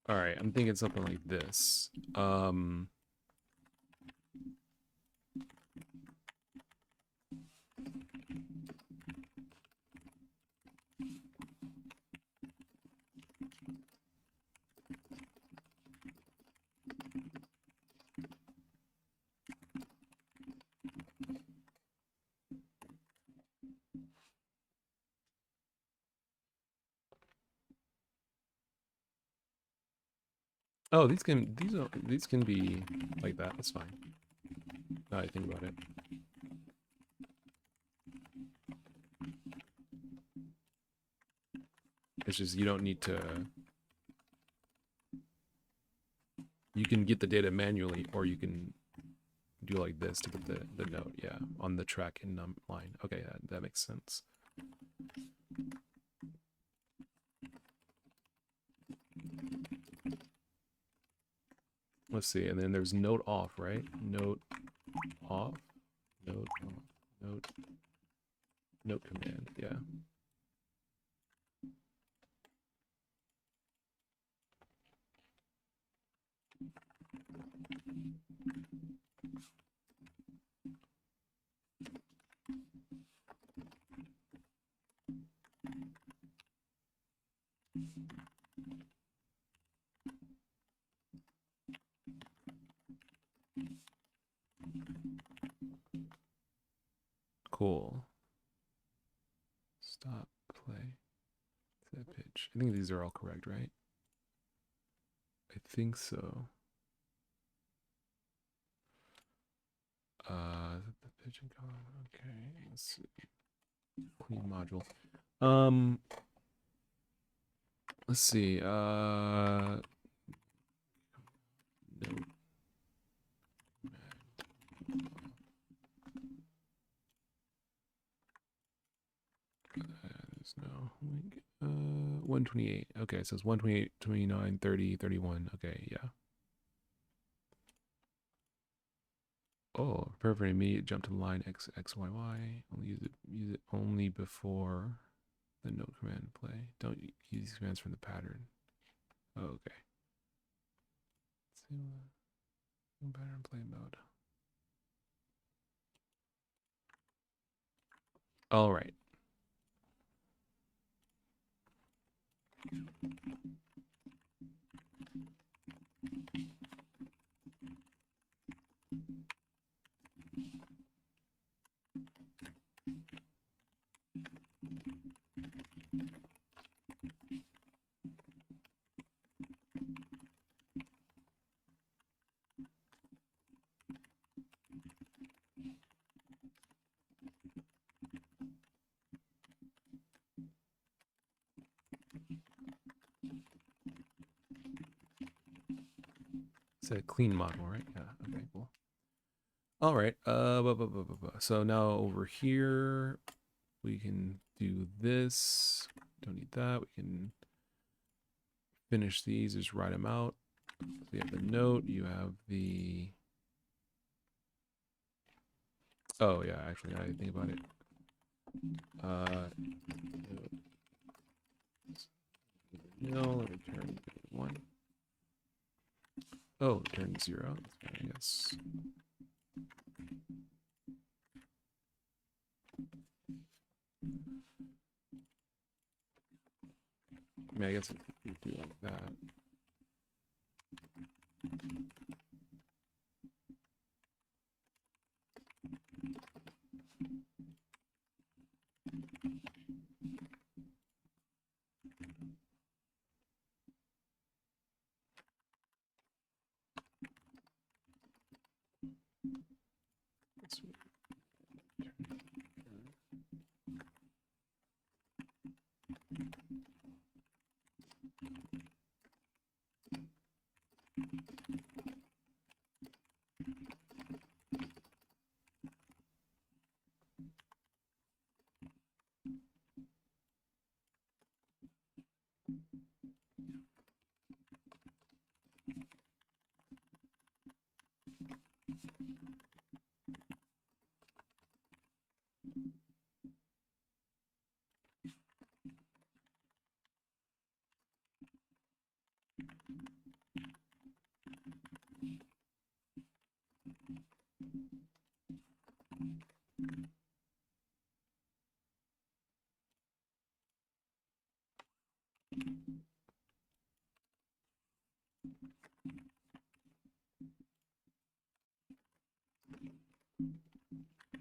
All right, I'm thinking something like this. Oh, these can be like that. That's fine. Now I think about it. It's just you don't need to. You can get the data manually, or you can do like this to get the note. Yeah, on the track and line. Okay, that makes sense. Let's see, and then there's note off, right? Note off, note off, note command. Yeah. Cool. Stop, play, set pitch. I think these are all correct, right? I think so. The pitch and color. Okay, let's see. Clean module. Let's see. No. There's no link. 128. Okay, so it's 128, 29, 30, 31. Okay, yeah. Oh, prepare for an immediate jump to the line X, X, Y, Y. Only use it only before the note command play. Don't use these commands from the pattern. Oh, okay. Let's see pattern play mode. All right. It's a clean model, right? Yeah. Okay, cool. All right. So now over here, we can do this. Don't need that. We can finish these, just write them out. So you have the note, you have the... Oh, yeah, actually, now I think about it. No, return 1. Oh, return 0. I guess. I mean, I guess we do like that.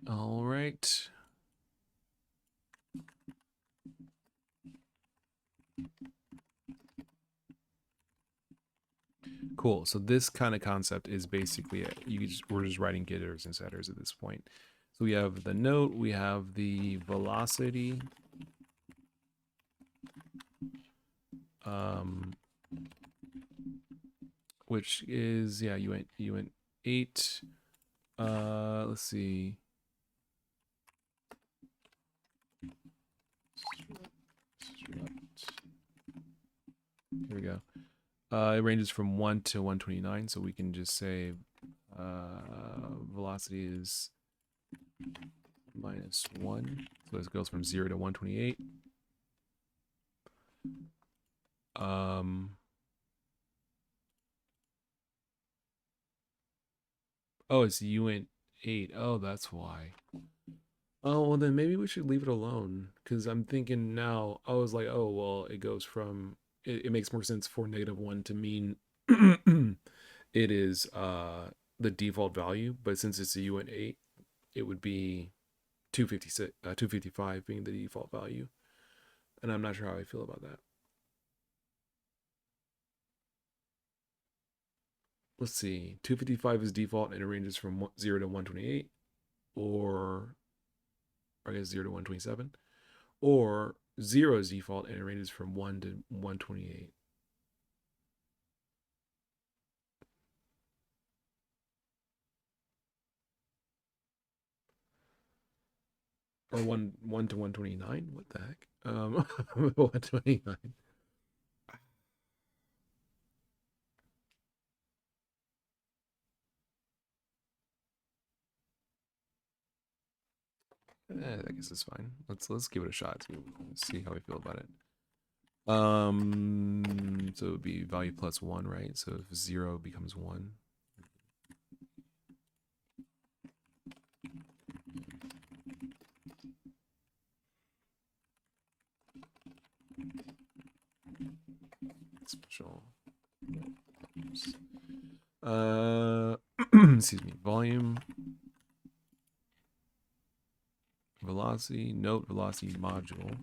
All right. Cool. So this kind of concept is basically it. We're just writing getters and setters at this point. So we have the note, we have the velocity. Which is, yeah, you went 8. Let's see. Here we go. It ranges from 1 to 129, so we can just say velocity is -1. So this goes from 0 to 128. Oh, it's uint 8. Oh, that's why. Oh, well then maybe we should leave it alone. Because I'm thinking now, I was like, oh, well, it goes from... It makes more sense for -1 to mean it is the default value. But since it's a uint 8, it would be 256, 255 being the default value. And I'm not sure how I feel about that. Let's see. 255 is default and it ranges from 0 to 128, or I guess 0 to 127, or 0 is default and it ranges from 1 to 128. Or 1 to 129. What the heck? 129. I guess it's fine. Let's give it a shot. See how we feel about it. So it would be value plus 1, right? So if 0 becomes 1. Special. Excuse me. Volume. Velocity. Note velocity module.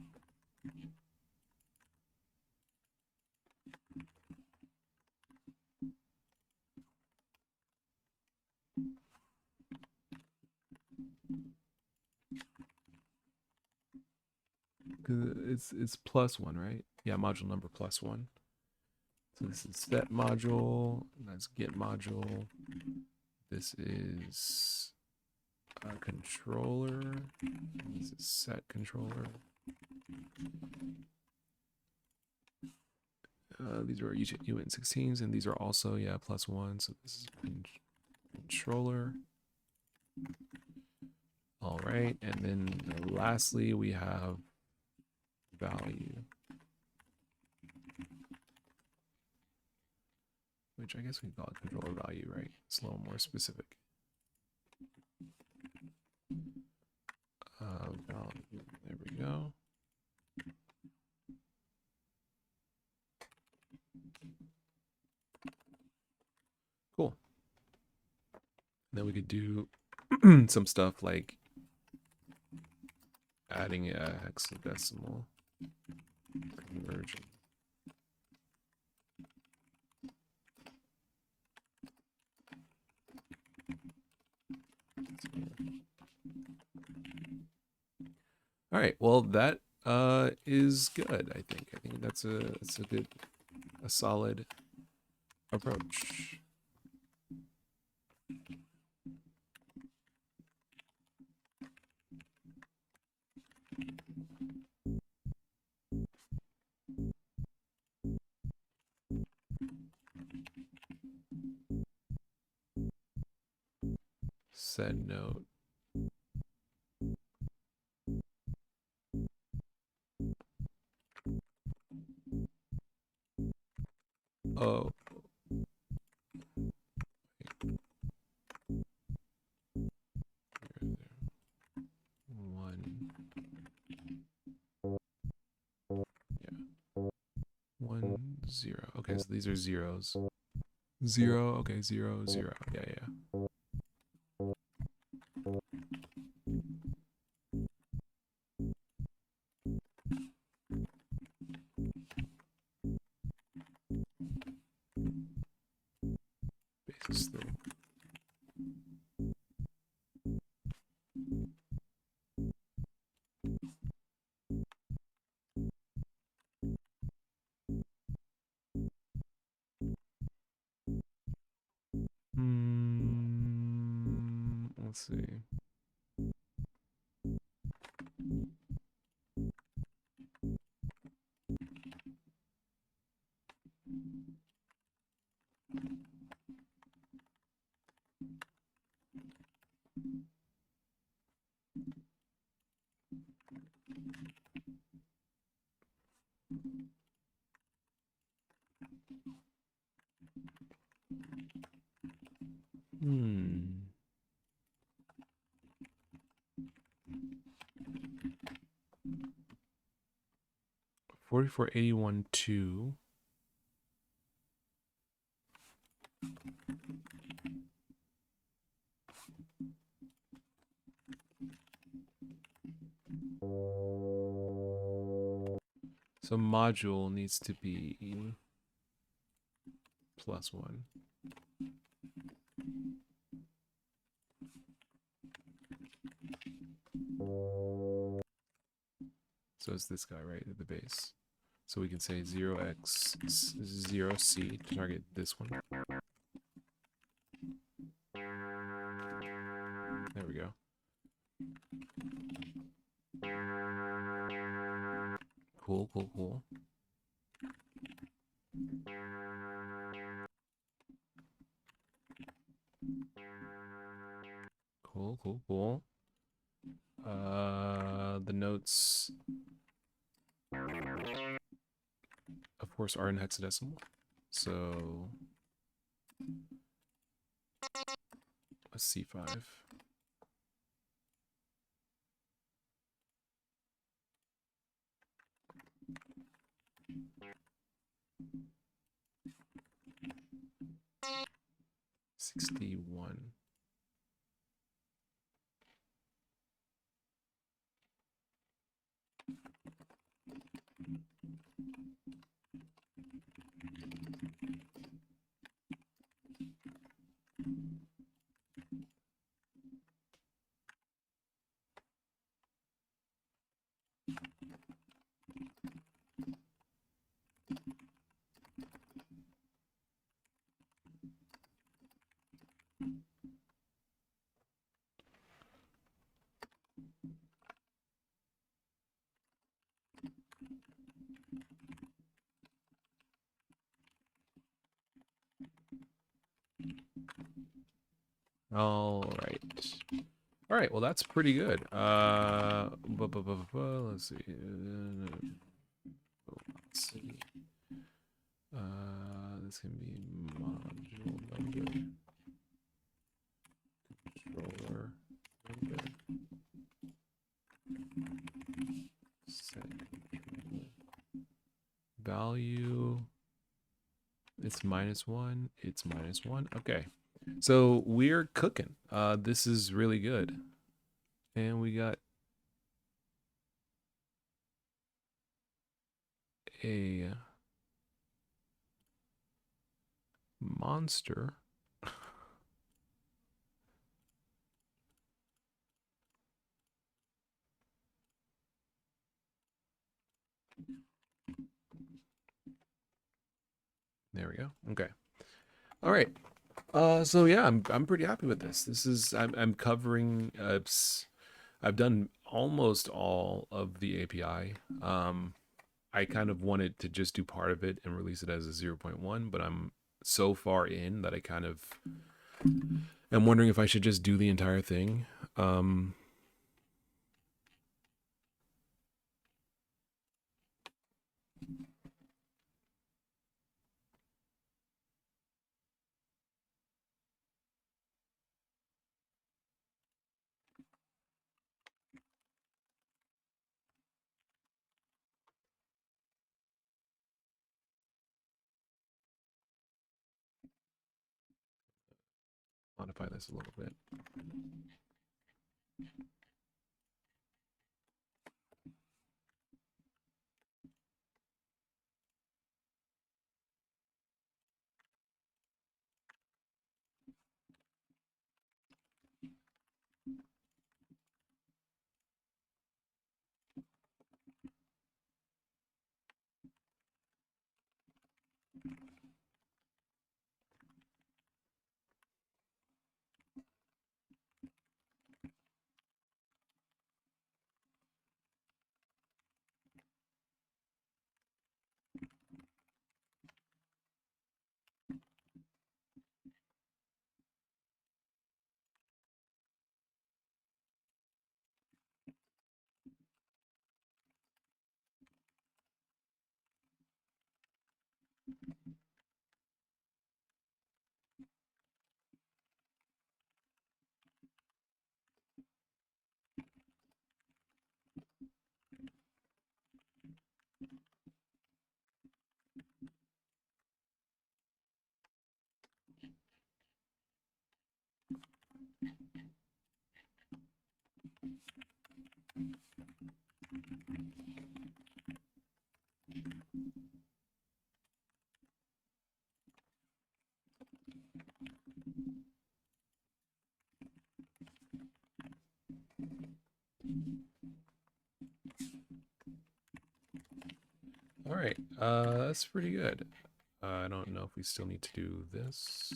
It's plus 1, right? Yeah, module number plus 1. So this is set module. That's get module. This is a controller. This is set controller. These are UInt16s, and these are also, yeah, plus 1. So this is controller. All right, and then lastly we have value, which I guess we call it controller value, right? It's a little more specific. Value, there we go. Cool. And then we could do some stuff like adding a hexadecimal conversion. All right, well that is good. I think that's a solid approach. Set note. Oh. One. Yeah. 1 0. Okay, so these are zeros. 0. Okay, 0 0. Yeah, yeah. Basis though. Let's see. Hmm. 4481 2. So module needs to be +1. So it's this guy right at the base. So we can say 0x 0c to target this one. There we go. Cool, cool, cool. Cool, cool, cool. The notes, of course, are in hexadecimal. So a C5. $61. All right. All right, well, that's pretty good. Let's see. Let's see. This can be module number, controller number, set value. It's -1. It's -1. Okay. So we're cooking. This is really good. And we got a monster. There we go. Okay. All right. So yeah, I'm pretty happy with this. This is I'm covering. I've done almost all of the API. I kind of wanted to just do part of it and release it as a 0.1, but I'm so far in that I kind of am wondering if I should just do the entire thing. Modify this a little bit. All right, that's pretty good. I don't know if we still need to do this.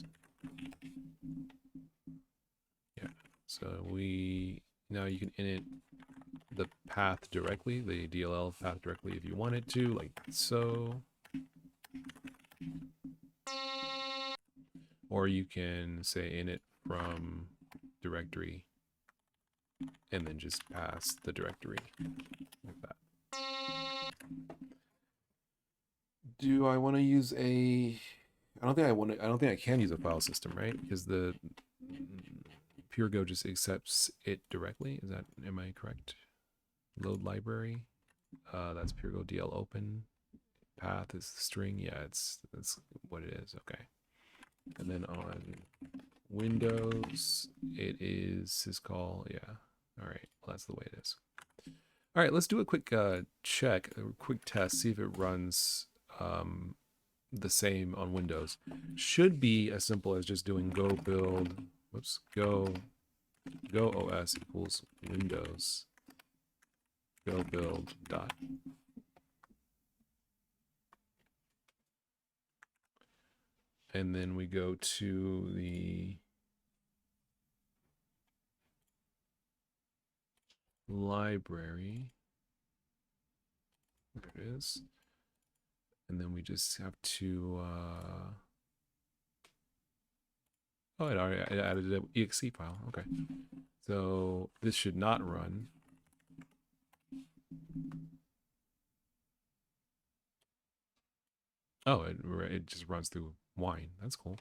Yeah, so now you can init the path directly, the DLL path directly if you wanted to, like so. Or you can say init from directory and then just pass the directory like that. Do I want to use a? I don't think I can use a file system, right? Because the PureGo just accepts it directly. Am I correct? Load library. That's PureGo DL open. Path is the string. Yeah, that's what it is. Okay. And then on Windows, it is syscall. Yeah. All right. Well, that's the way it is. All right. Let's do a quick check, a quick test, see if it runs the same on Windows. Should be as simple as just doing go build. Whoops. Go OS equals Windows. Go build dot. And then we go to the library. There it is. And then we just have to, oh, it added an exe file. Okay. So this should not run. Oh, it just runs through wine. That's cool.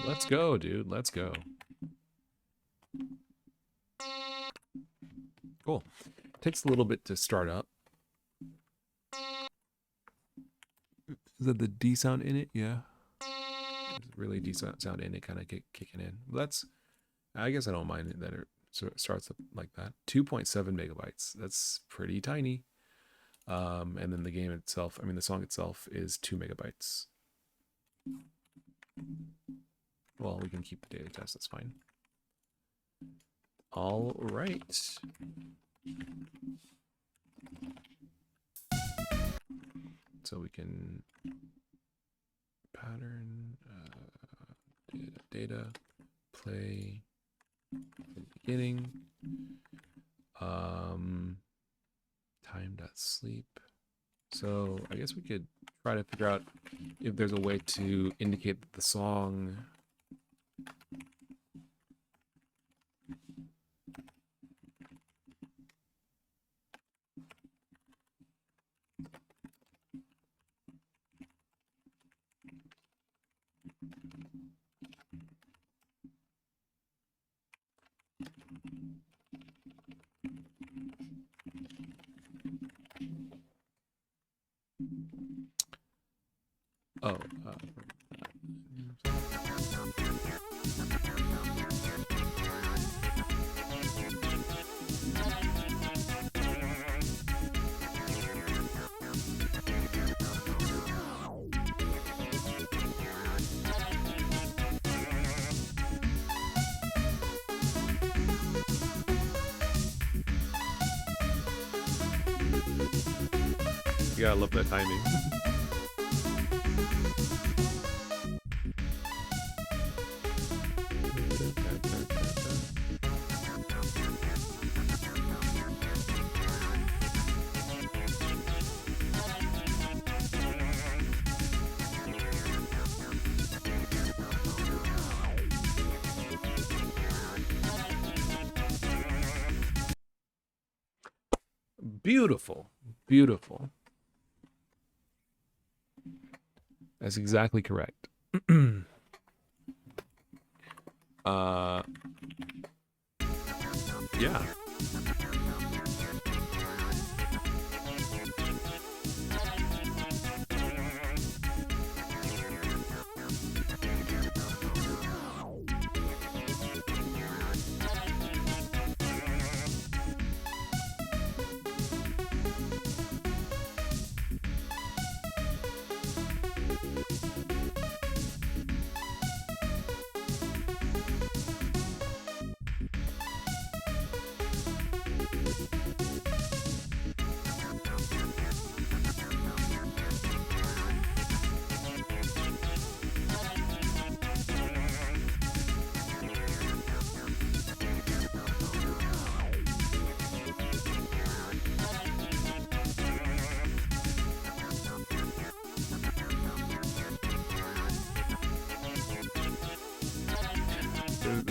Let's go, dude. Let's go. Cool. Takes a little bit to start up. Is that the D sound in it? Yeah. There's really D sound in it, kind of kicking in. I guess I don't mind it that it starts up like that. 2.7 megabytes. That's pretty tiny. And then the game itself, the song itself is 2 megabytes. Well, we can keep the data test. That's fine. All right. So we can pattern data play from the beginning. Time.sleep. So I guess we could try to figure out if there's a way to indicate that the song you gotta love that timing. Beautiful. Beautiful. That's exactly correct. Yeah.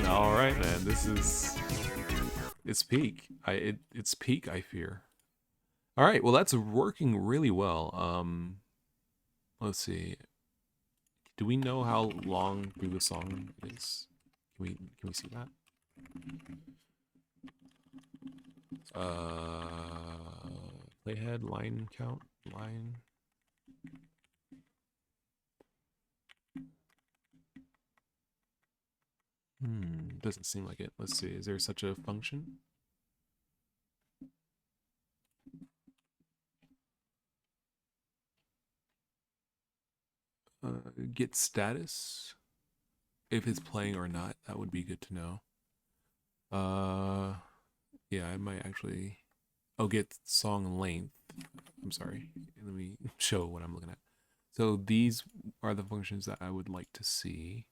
All right, man. This is it's peak. It's peak. I fear. All right. Well, that's working really well. Let's see. Do we know how long through the song it is? Can we see that? Playhead line count line. Doesn't seem like it. Let's see. Is there such a function? Get status. If it's playing or not, that would be good to know. Yeah, I might actually. Oh, get song length. I'm sorry. Let me show what I'm looking at. So these are the functions that I would like to see.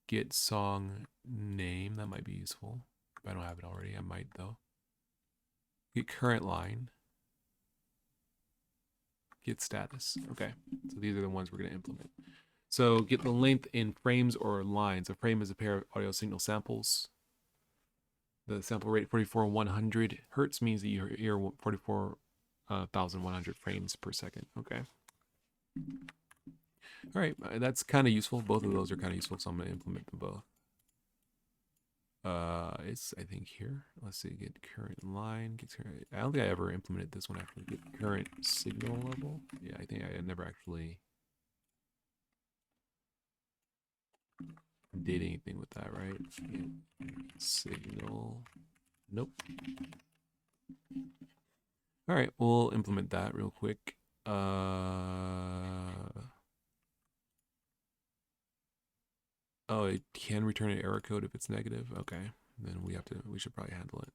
Get song name. That might be useful. If I don't have it already, I might though. Get current line. Get status. Okay. So these are the ones we're going to implement. So get the length in frames or lines. A frame is a pair of audio signal samples. The sample rate 44,100 hertz means that you hear 44,100 frames per second. Okay. All right. That's kind of useful. Both of those are kind of useful, so I'm going to implement them both. It's, I think, here. Let's see. Get current line. Get current. I don't think I ever implemented this one actually. Get current signal level. Yeah, I think I never actually did anything with that, right? Signal. Nope. All right, we'll implement that real quick. Oh, it can return an error code if it's negative. Okay, then we should probably handle it.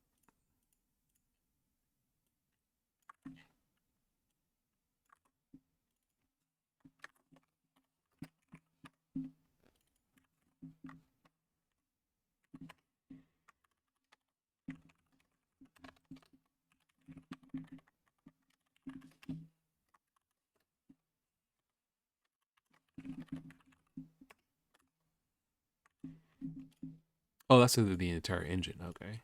Oh, that's the entire engine. Okay.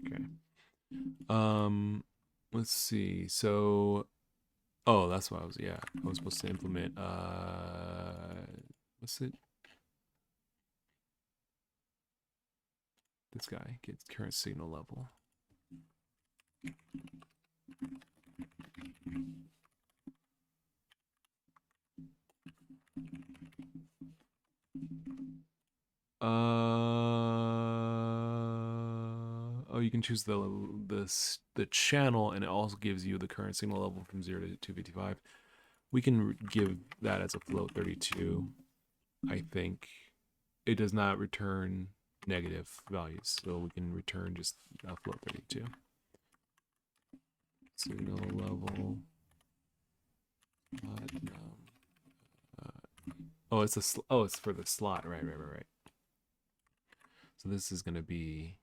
Okay. Let's see. So, oh, that's what I was. Yeah, I was supposed to implement. What's it? This guy gets current signal level. Oh, you can choose the channel, and it also gives you the current signal level from 0 to 255. We can give that as a float 32. I think it does not return negative values, so we can return just a float 32. Signal level. Oh, it's it's for the slot. Right. So this is gonna be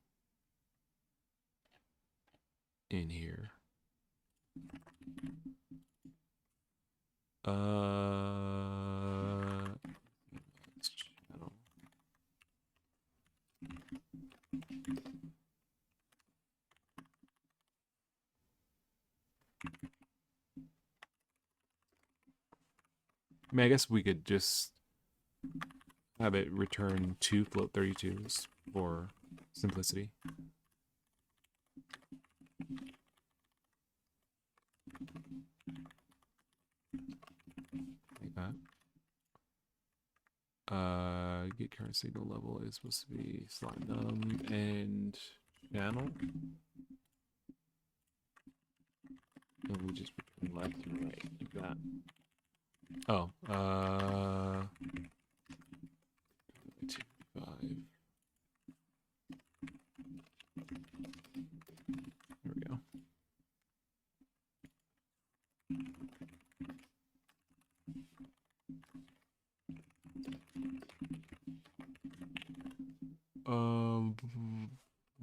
in here. Channel. I mean, I guess we could just have it return 2 float 32s for simplicity. Like that. Get current signal level is supposed to be slot num and channel. And we just return left and right like that. Oh, 2, 5. There we go.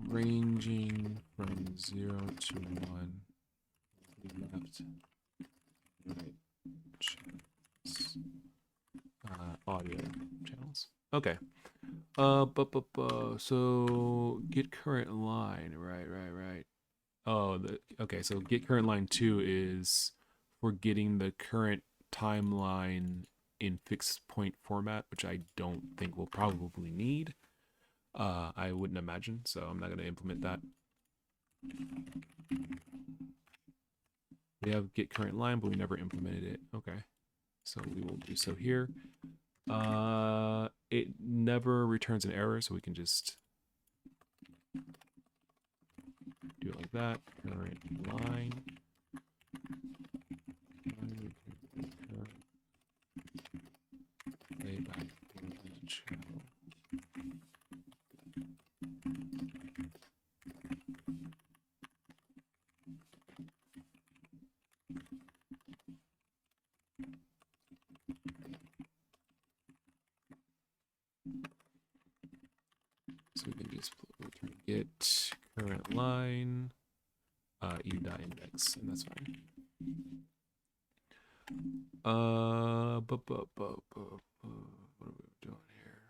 Ranging from 0 to 1. Left, right, channels. Audio channels. Okay. So get current line. Right. Oh, okay. So get current line 2 is for getting the current timeline in fixed point format, which I don't think we'll probably need. I wouldn't imagine, so I'm not going to implement that. We have get current line, but we never implemented it. Okay, so we will do so here. It never returns an error, so we can just do it like that. Current line. Playback channel. So we can just return get current line e.index, and that's fine. What are we doing here?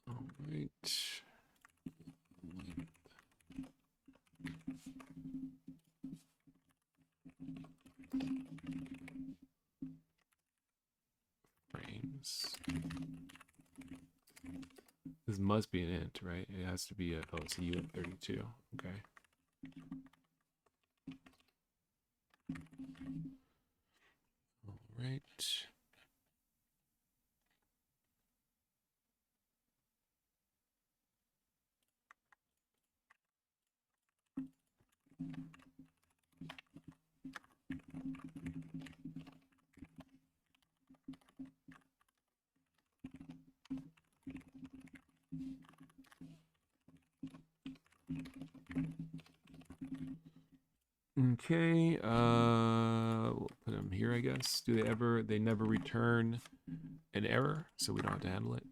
All right. Frames. This must be an int, right? It has to be a, oh, it's a UF32. Okay. All right. Okay, we'll put them here, I guess. They never return an error, so we don't have to handle it.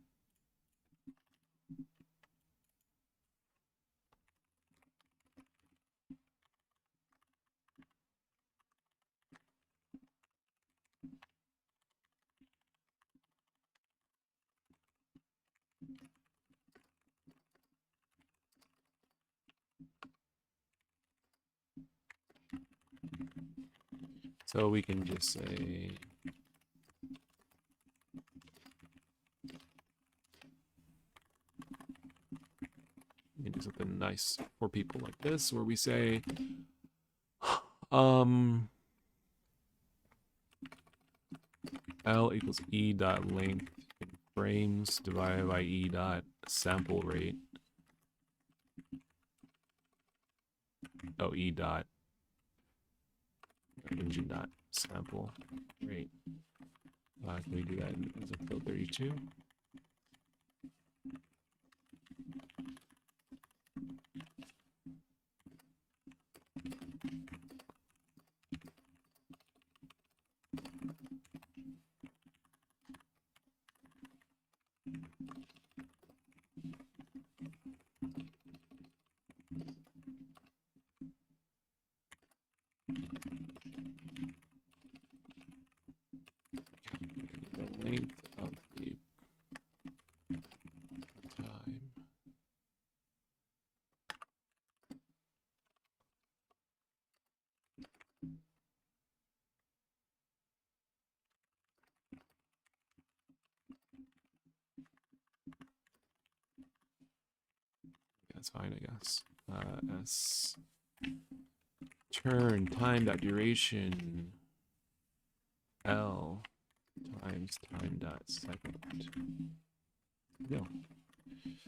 So we can just say we can do something nice for people like this, where we say, L equals E dot length in frames divided by E dot sample rate. Oh, E dot engine dot sample rate. Can we do that as a field 32? The length of the time. That's fine, I guess. S turn time.duration L times time.second. Yeah.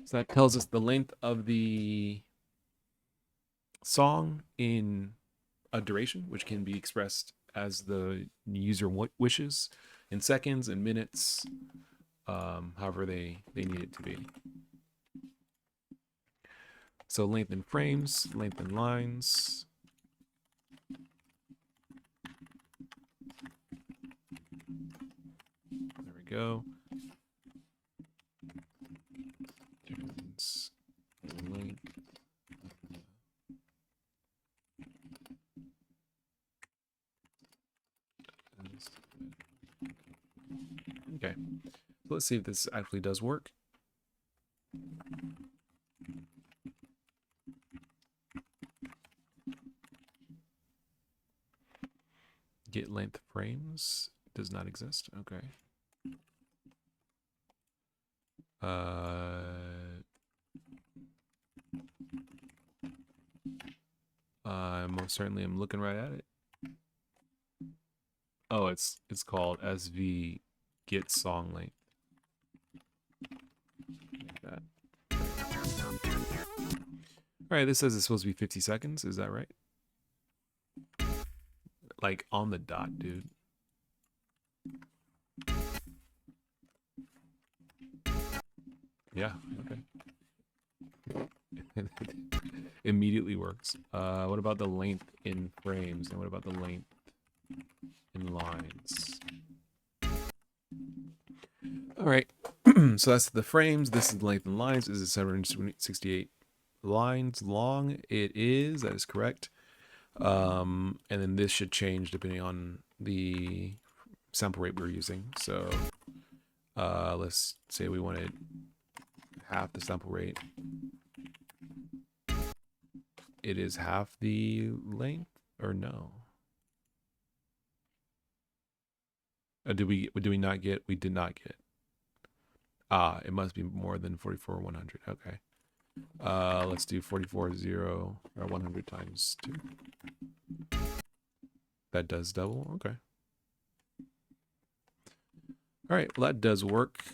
So that tells us the length of the song in a duration, which can be expressed as the user wishes in seconds and minutes, however they need it to be. So length in frames, length in lines. There we go. Turns length. Okay, so let's see if this actually does work. Get length frames does not exist. Okay. I most certainly am looking right at it. Oh, it's called SV get song length. Like that. All right, this says it's supposed to be 50 seconds. Is that right? Like on the dot, dude. Yeah, okay. Immediately works. What about the length in frames? And what about the length in lines? All right. So that's the frames. This is the length in lines. Is it 768 lines long? It is. That is correct. And then this should change depending on the sample rate we're using. So let's say we wanted half the sample rate. It is half the length, or no? Do we not get? We did not get. Ah, it must be more than 44,100. Okay. Let's do 44,0 or 100 times 2. That does double. Okay. All right. Well, that does work.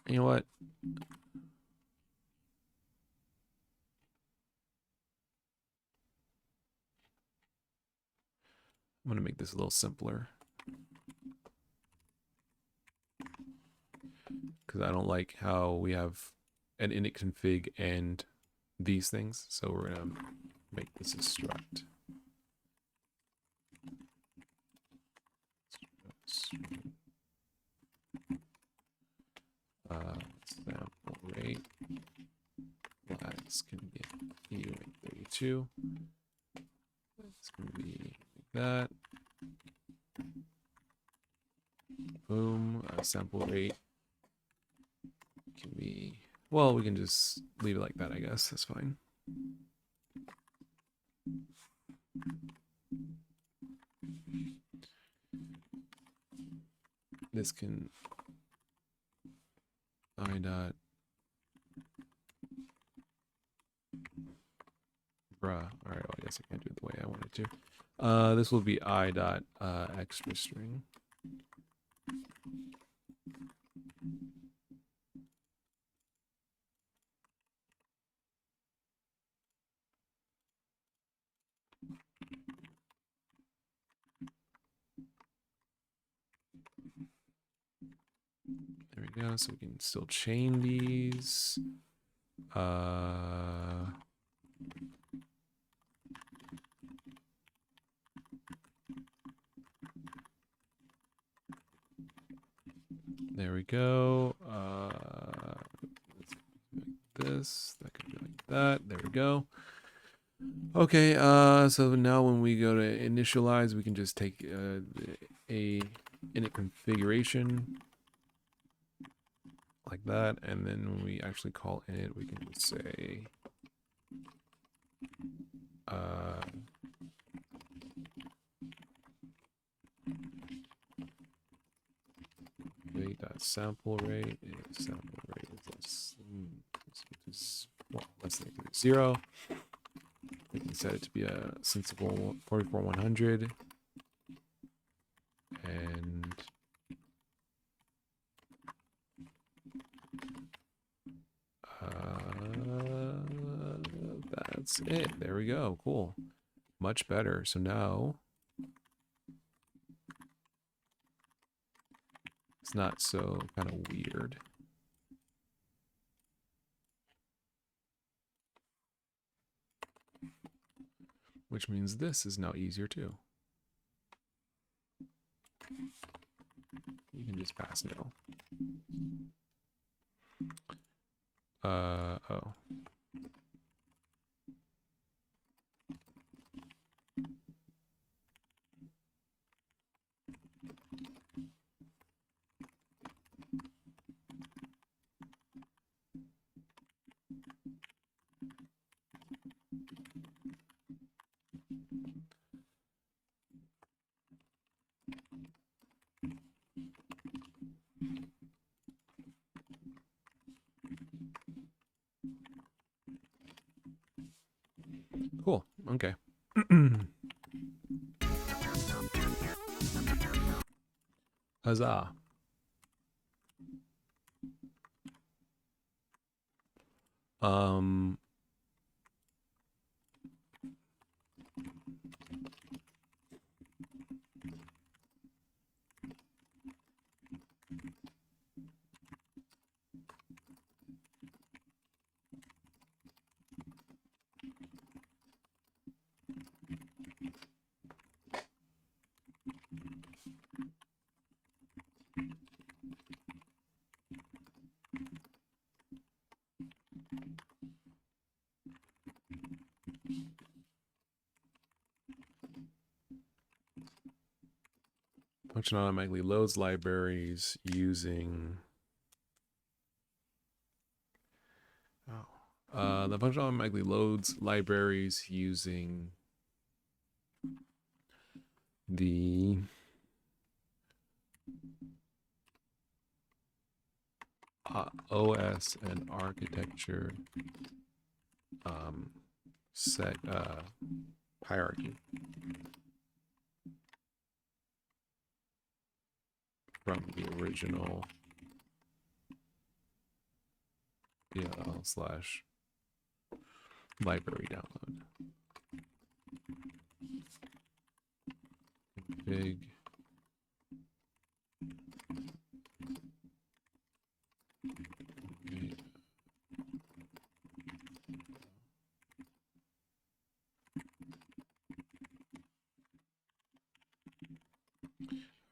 You know what? I'm going to make this a little simpler, because I don't like how we have an init config and these things. So we're going to make this a struct. Sample rate flags can be EU32. It's going to be like that. Boom. Sample rate can be, well, we can just leave it like that, I guess. That's fine. This can I dot bruh. All right, well, I guess I can't do it the way I wanted to. This will be I dot extra string. There we go. So we can still chain these. There we go. Like this. That could be like that. There we go. Okay. So now when we go to initialize, we can just take a init configuration like that, and then when we actually call init, we can just say That sample rate is less than 0. We can set it to be a sensible 44100, and that's it. There we go. Cool. Much better. So now it's not so kind of weird. Which means this is now easier too. You can just pass no. Oh. Cool. Okay. Huzzah. Function automatically loads libraries using the function automatically loads libraries using the OS and architecture set hierarchy from the original DLL/library download. Config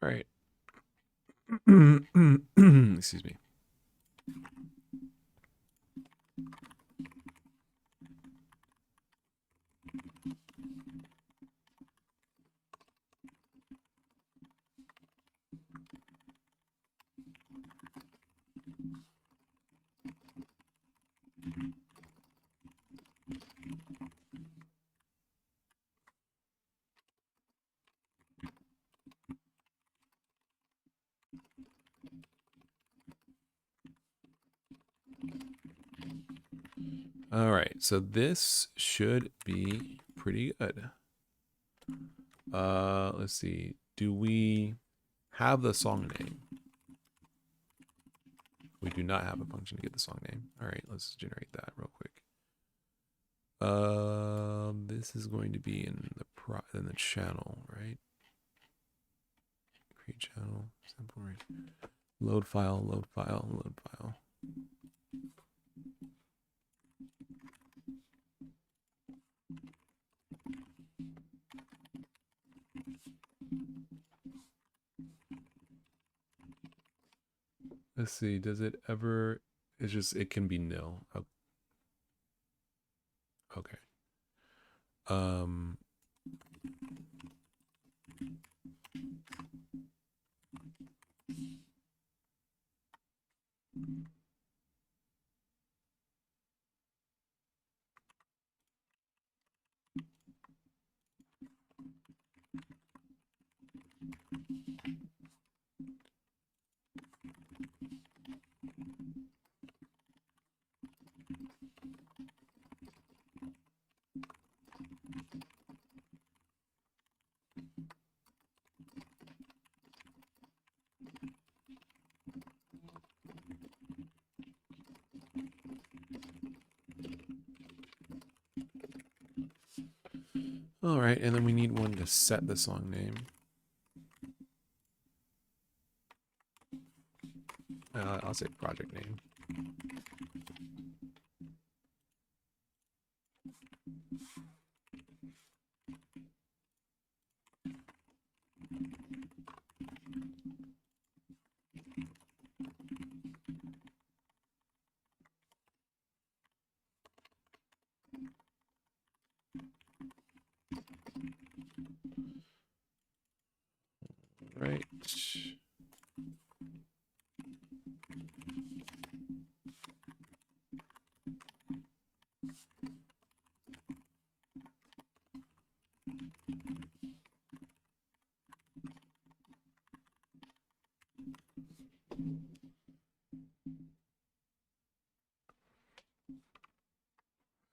all right. Excuse me. All right, so this should be pretty good. Let's see. Do we have the song name? We do not have a function to get the song name. All right, let's generate that real quick. This is going to be in the channel, right? Create channel, sample rate. Load file, load file, load file. Let's see, does it ever, it's just, it can be nil. Oh. Okay. All right, and then we need one to set the song name. I'll say project name. Right.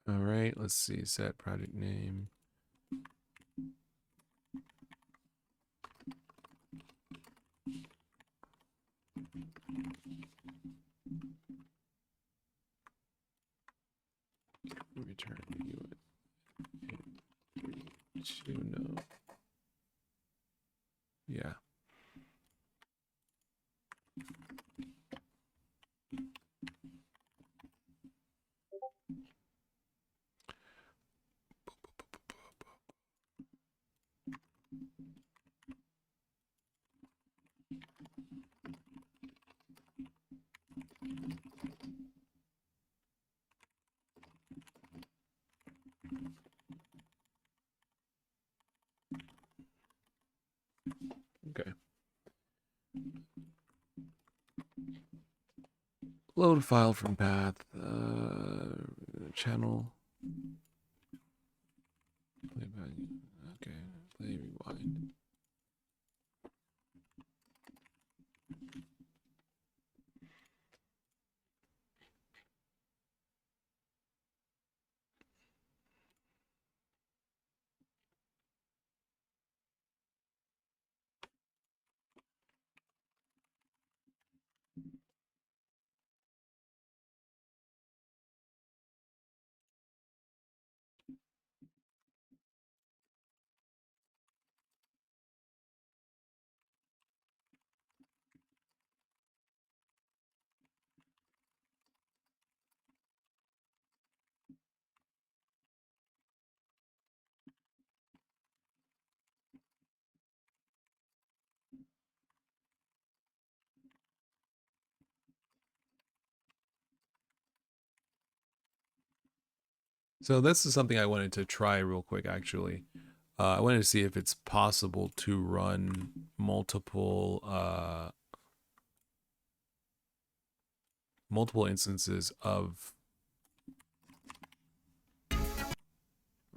All right, let's see. Set project name. Return you to no. Yeah. Okay. Load file from path. Channel. Playback. Okay. Play rewind. So this is something I wanted to try real quick, actually. I wanted to see if it's possible to run multiple instances of.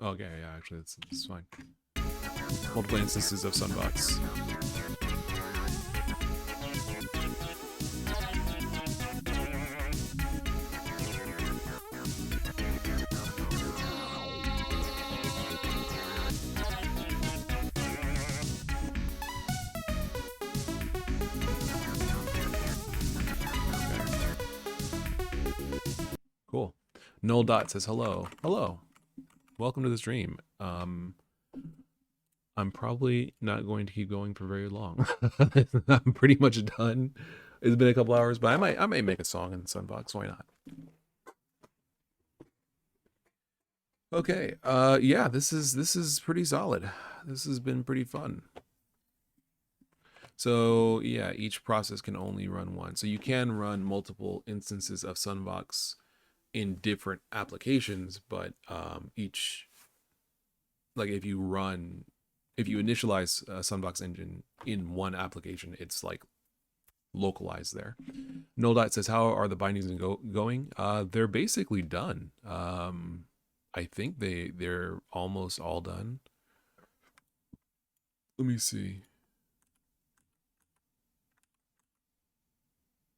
Okay, yeah, actually, it's fine. Multiple instances of Sunvox. Cool. Null Dot says hello. Hello. Welcome to the stream. I'm probably not going to keep going for very long. I'm pretty much done. It's been a couple hours, but I might make a song in Sunvox. Why not? Okay. Yeah, this is pretty solid. This has been pretty fun. So yeah, each process can only run one. So you can run multiple instances of Sunvox in different applications, but each, like if you initialize a Sunvox engine in one application, it's like localized there. Null.dot says, how are the bindings going? They're basically done. I think they're almost all done. Let me see.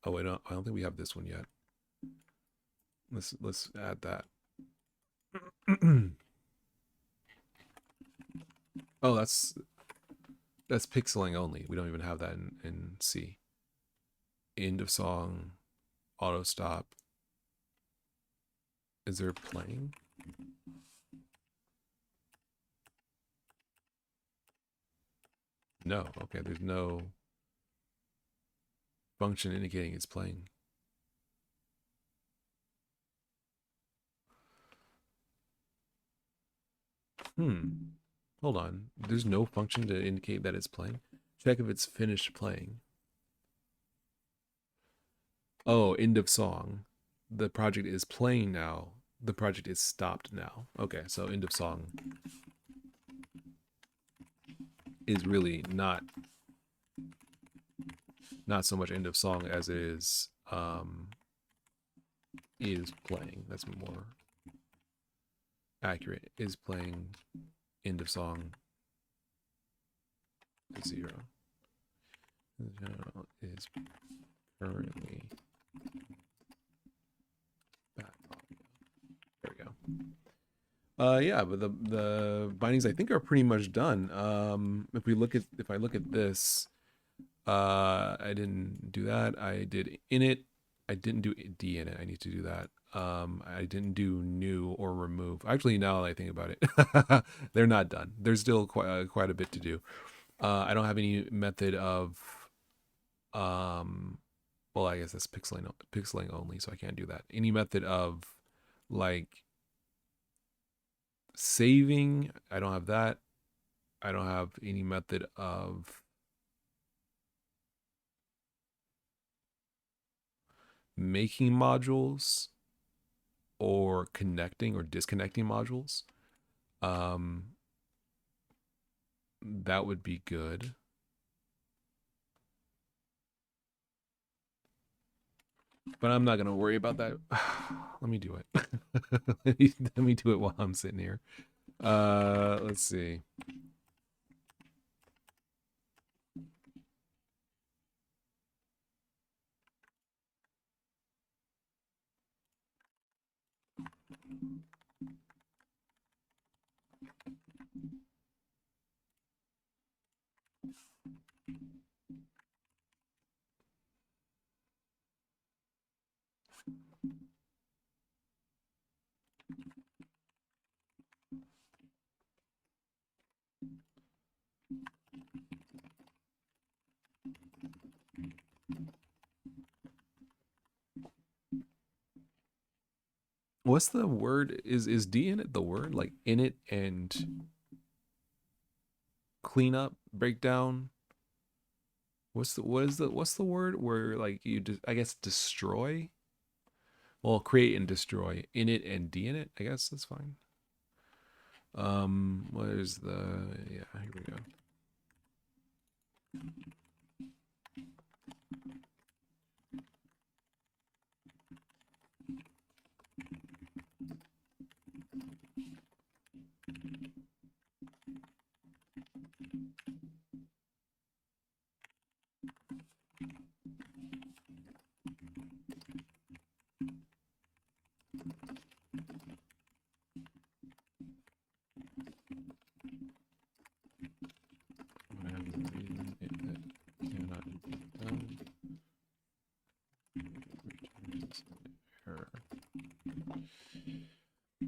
Oh wait, no, I don't think we have this one yet. Let's add that. Oh, that's pixeling only. We don't even have that in C. End of song, auto stop. Is there playing? No. Okay, there's no function indicating it's playing. Hold on. There's no function to indicate that it's playing. Check if it's finished playing. Oh, end of song. The project is playing now. The project is stopped now. Okay, so end of song is really not so much end of song as it is playing. That's more accurate. Is playing end of song 0. The general is currently back. There we go. Yeah, but the bindings I think are pretty much done. If I look at this, I didn't do that. I did init. I didn't do dinit. I need to do that. I didn't do new or remove. Actually, now that I think about it, they're not done. There's still quite a bit to do. I don't have any method of, well, I guess that's pixeling only, so I can't do that. Any method of, like, saving, I don't have that. I don't have any method of making modules or connecting or disconnecting modules. That would be good. But I'm not gonna worry about that. Let me do it. let me do it while I'm sitting here. Let's see. What's the word? Is D in it the word? Like in it and clean up, breakdown? What's the word where, like, I guess destroy? Well, create and destroy. In it and D in it, I guess that's fine. What is the, yeah, here we go.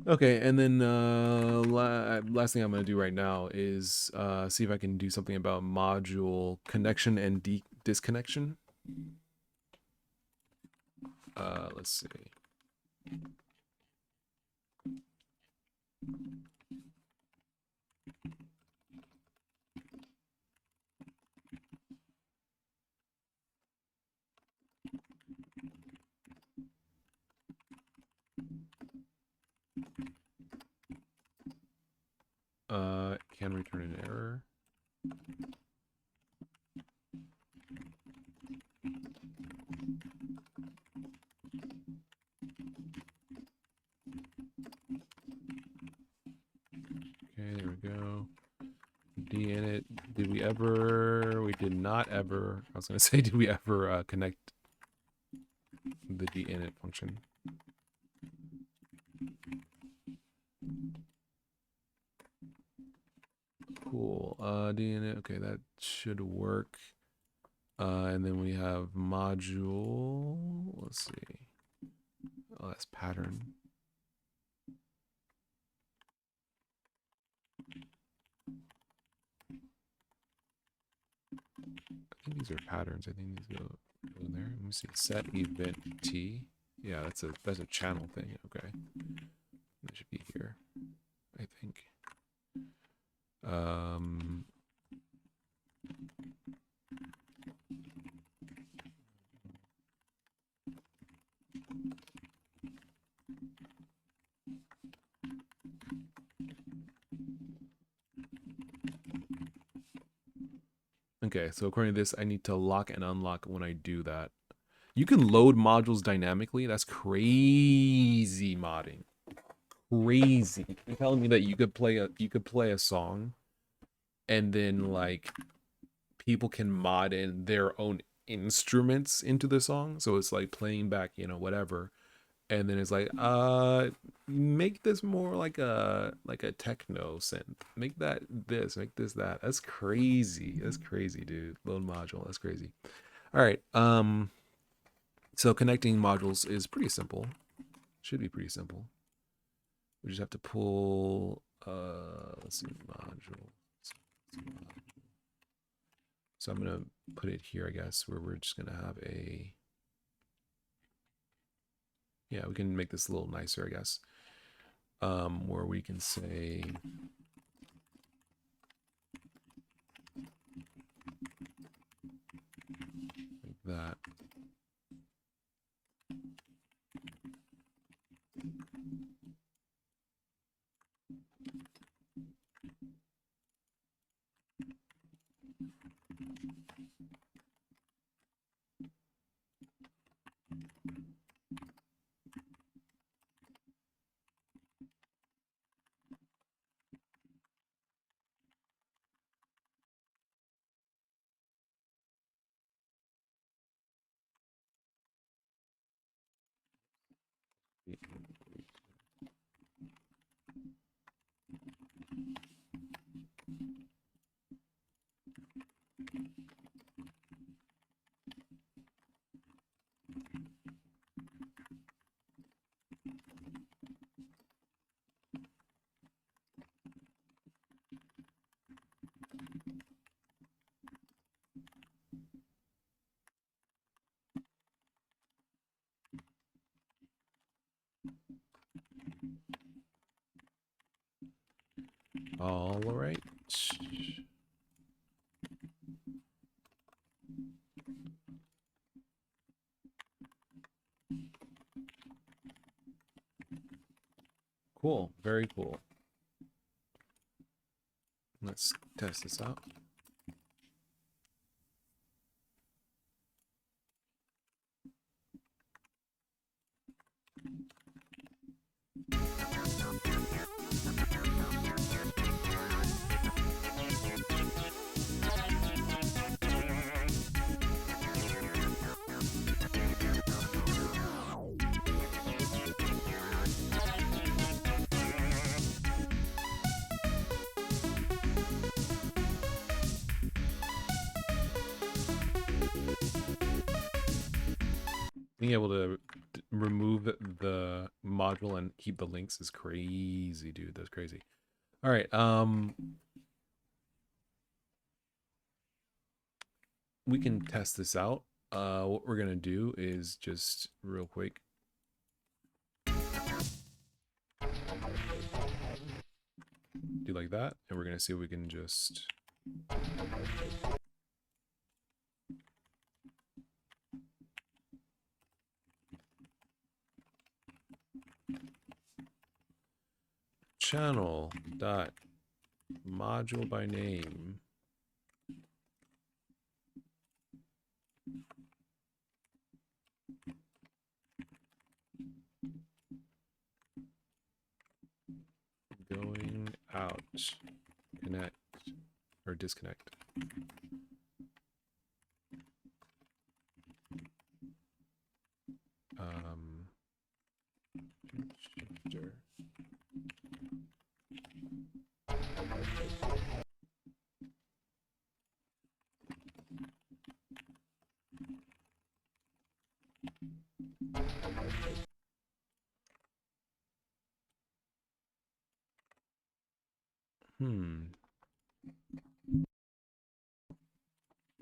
Okay, and then last thing I'm going to do right now is see if I can do something about module connection and disconnection. Let's see. Can return an error. Okay, there we go. D in it. Did we ever? We did not ever. I was gonna say, did we ever connect the D init function? Cool. D init. Okay, that should work. And then we have module. Let's see. Oh, that's pattern. think these are patterns. I think these go in there. Let me see. Set event T. Yeah, that's a channel thing. Okay. That should be here, I think. Okay, so according to this, I need to lock and unlock when I do that. You can load modules dynamically. That's crazy modding. Crazy. You're telling me that you could play a song and then like people can mod in their own instruments into the song. So it's like playing back, whatever. And then it's like, make this more like a techno synth. Make that this, make this that. That's crazy. That's crazy, dude. Load module. That's crazy. All right. So connecting modules is pretty simple. Should be pretty simple. We just have to pull let's see, module. So I'm gonna put it here, I guess, where we're just gonna have a, yeah, we can make this a little nicer, I guess. Where we can say like that. All right. Cool. Very cool. Let's test this out. Being able to remove the module and keep the links is crazy, dude. That's crazy. All right. We can test this out. What we're gonna do is just real quick. Do like that, and we're gonna see if we can just channel dot module by name going out, connect or disconnect. Shifter.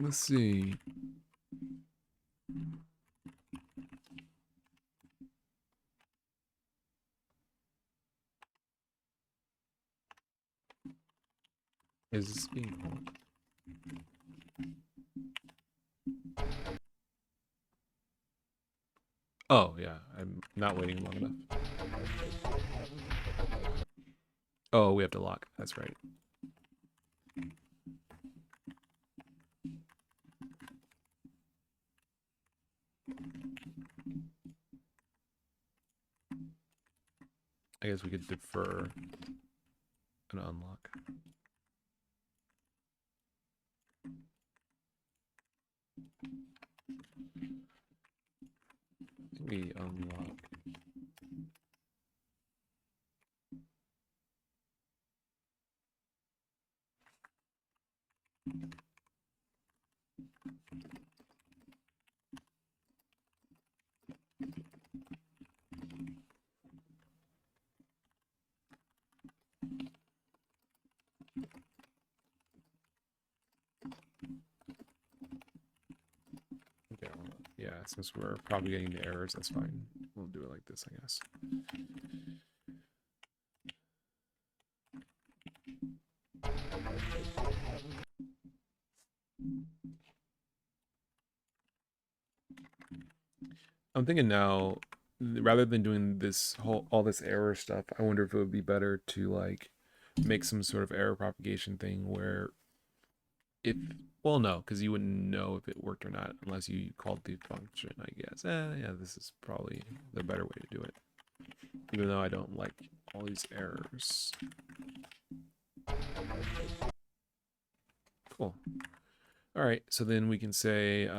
Let's see. Is this being called? Oh, yeah. I'm not waiting long enough. Oh, we have to lock. That's right. I guess we could defer an unlock. We unlock. Okay, yeah, since we're probably getting the errors, that's fine. We'll do it like this, I guess. I'm thinking now, rather than doing this all this error stuff, I wonder if it would be better to like make some sort of error propagation thing where if, well, no, because you wouldn't know if it worked or not unless you called the function, I guess. Yeah, this is probably the better way to do it, even though I don't like all these errors. Cool. All right, so then we can say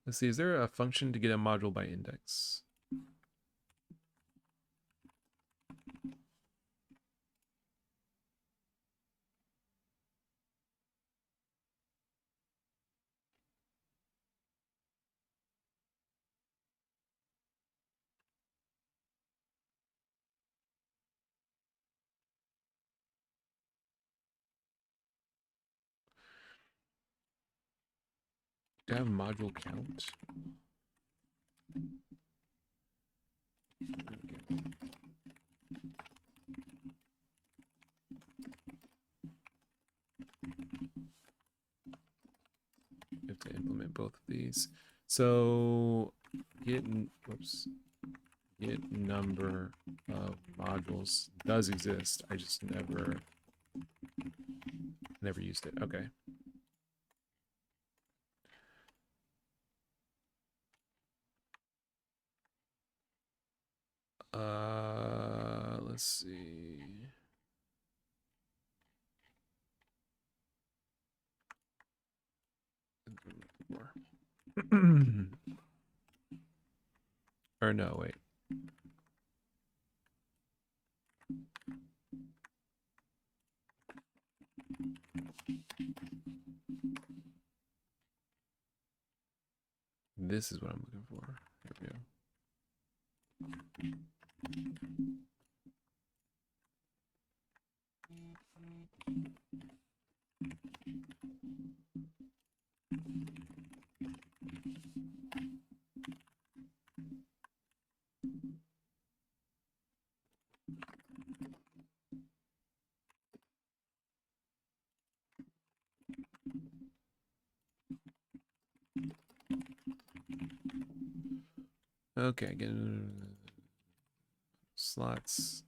let's see, is there a function to get a module by index? Do I have module count? Okay. We have to implement both of these. So get number of modules does exist. I just never used it. Okay. Let's see. Or no, wait. This is what I'm looking for. Here we go. Okay, again, slots.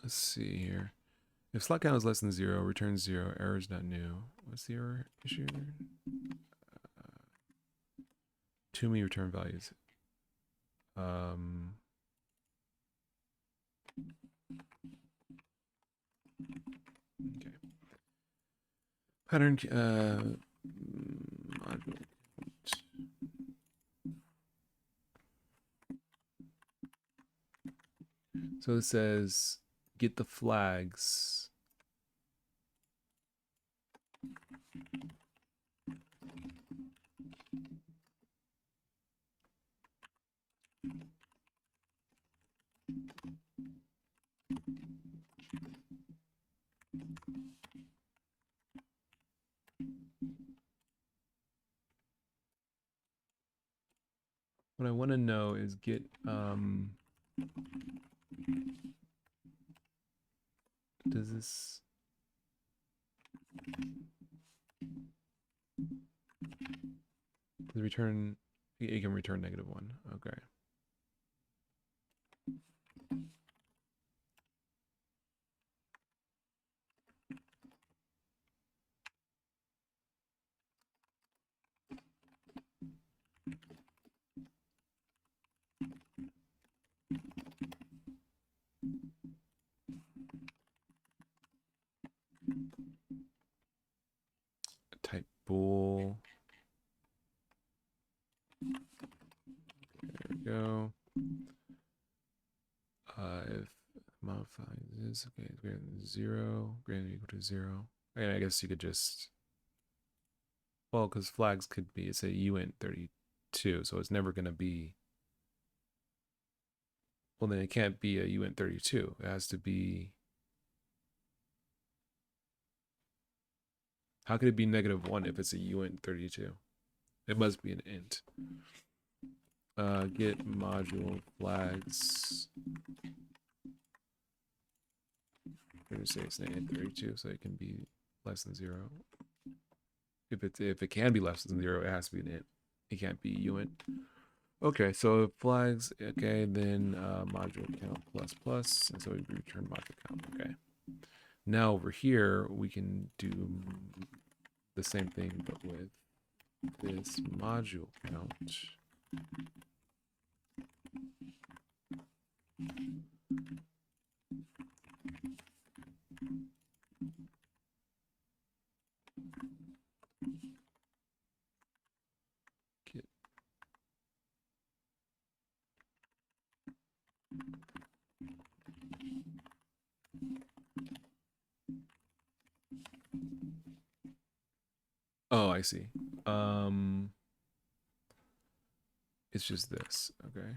Let's see here. If slot count is less than 0, return 0. Error is not new. What's the error issue? Too many return values. Okay. Pattern module. So it says get the flags. What I want to know is get does this return? You can return -1. Okay. Type bool. There we go. If modifying this, okay, it's greater than 0, greater than or equal to 0. And I guess you could just, well, because flags could be, it's a uint32, so it's never going to be, well, then it can't be a uint32. It has to be, how could it be -1 if it's a uint32? It must be an int. Get module flags. I'm going to say it's an int32, so it can be less than 0. If it can be less than 0, it has to be an int. It can't be uint. Okay, so flags. Okay, then module count plus, and so we return module count. Okay. Now over here we can do the same thing, but with this module count. Get oh, I see. It's just this. Okay.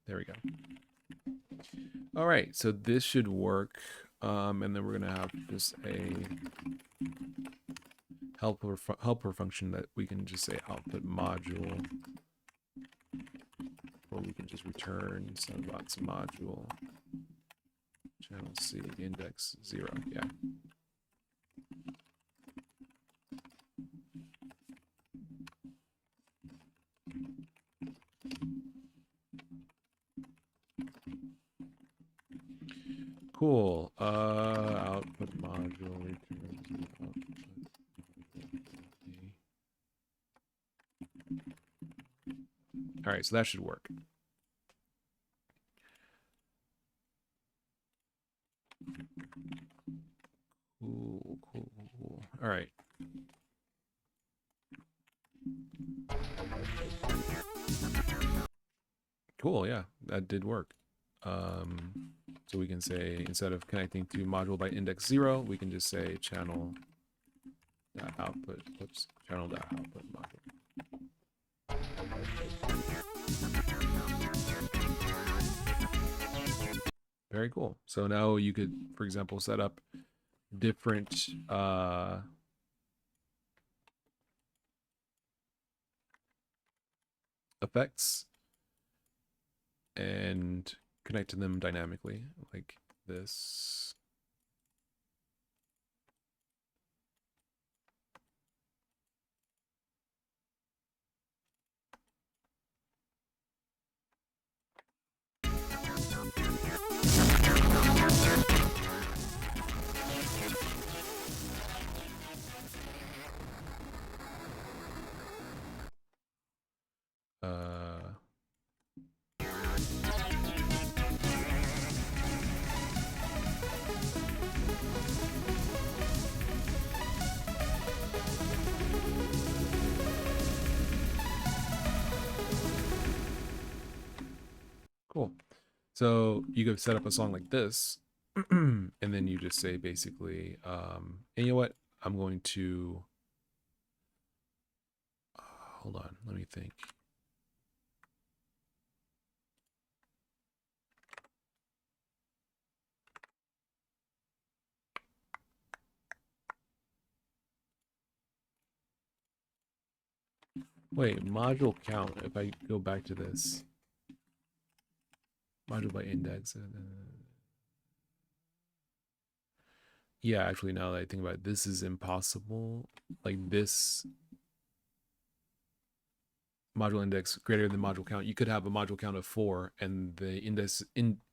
There we go. All right, so this should work. And then we're gonna have just a helper function that we can just say output module, or we can just return Sunvox module channel C index 0. Yeah. Cool. Output module returns output. All right, so that should work. Cool. All right. Cool, yeah, that did work. So we can say, instead of connecting to module by index 0, we can just say channel output, channel output module. Very cool. So now you could, for example, set up different effects and connect to them dynamically like this. Cool. So you could set up a song like this, and then you just say basically, and you know what? I'm going to hold on. Let me think. Wait, module count. If I go back to this, module by index. Yeah, actually, now that I think about it, this is impossible. Like this module index greater than module count. You could have a module count of 4, and the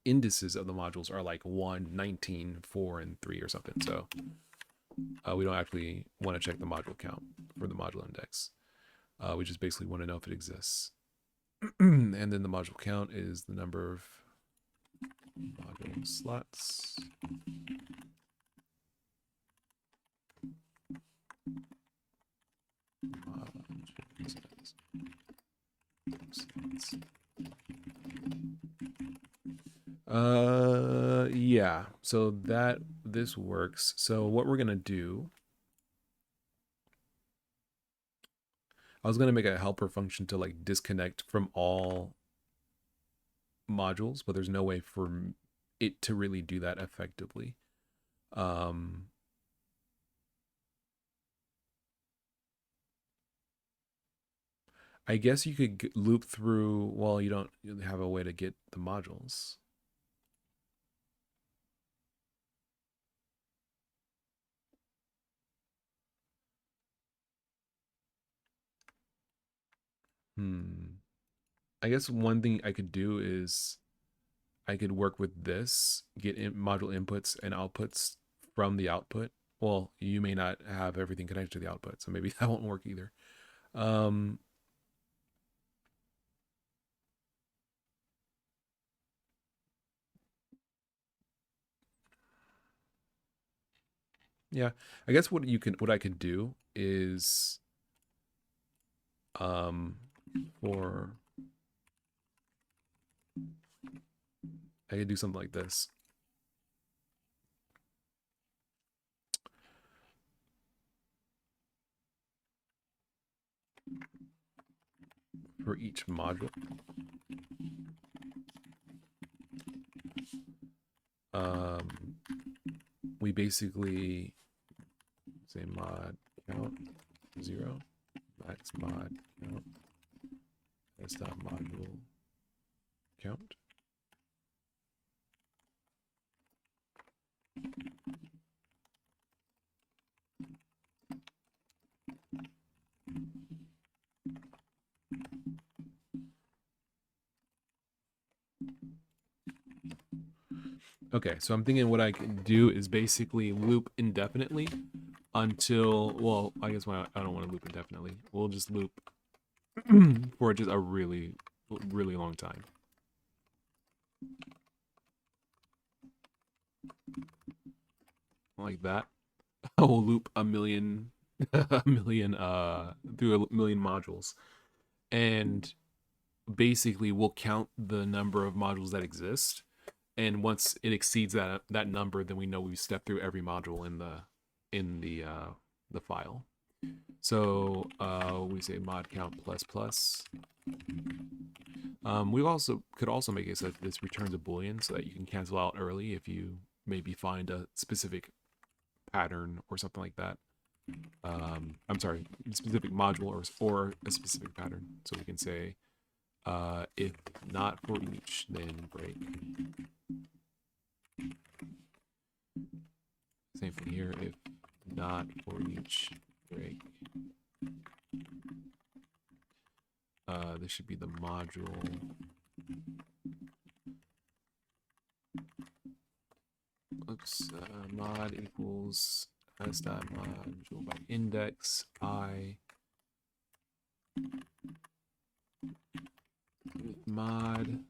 indices of the modules are like 1, 19, 4, and 3 or something. So we don't actually want to check the module count for the module index. We just basically want to know if it exists. And then the module count is the number of module slots. Yeah, so this works. So what we're gonna do, I was gonna make a helper function to like disconnect from all modules, but there's no way for it to really do that effectively. I guess you could loop through. Well, you don't have a way to get the modules. I guess one thing I could do is I could work with this, get module inputs and outputs from the output. Well, you may not have everything connected to the output, so maybe that won't work either. Yeah, I guess what I could do is for I could do something like this. For each module. We basically say mod count 0, max mod count, s dot module count. Okay, so I'm thinking what I can do is basically loop indefinitely until, well, I guess I don't want to loop indefinitely. We'll just loop for just a really, really long time. Like that. We'll loop a million, through a million modules. And basically we'll count the number of modules that exist. And once it exceeds that number, then we know we've stepped through every module in the file. So we say mod count plus plus. We could also make it so that this returns a boolean so that you can cancel out early if you maybe find a specific pattern or something like that. I'm sorry, specific module or a specific pattern. So we can say If not for each, then break. Same thing here. If not for each, break. This should be the module. Oops. Mod equals s dot module by index I with mod.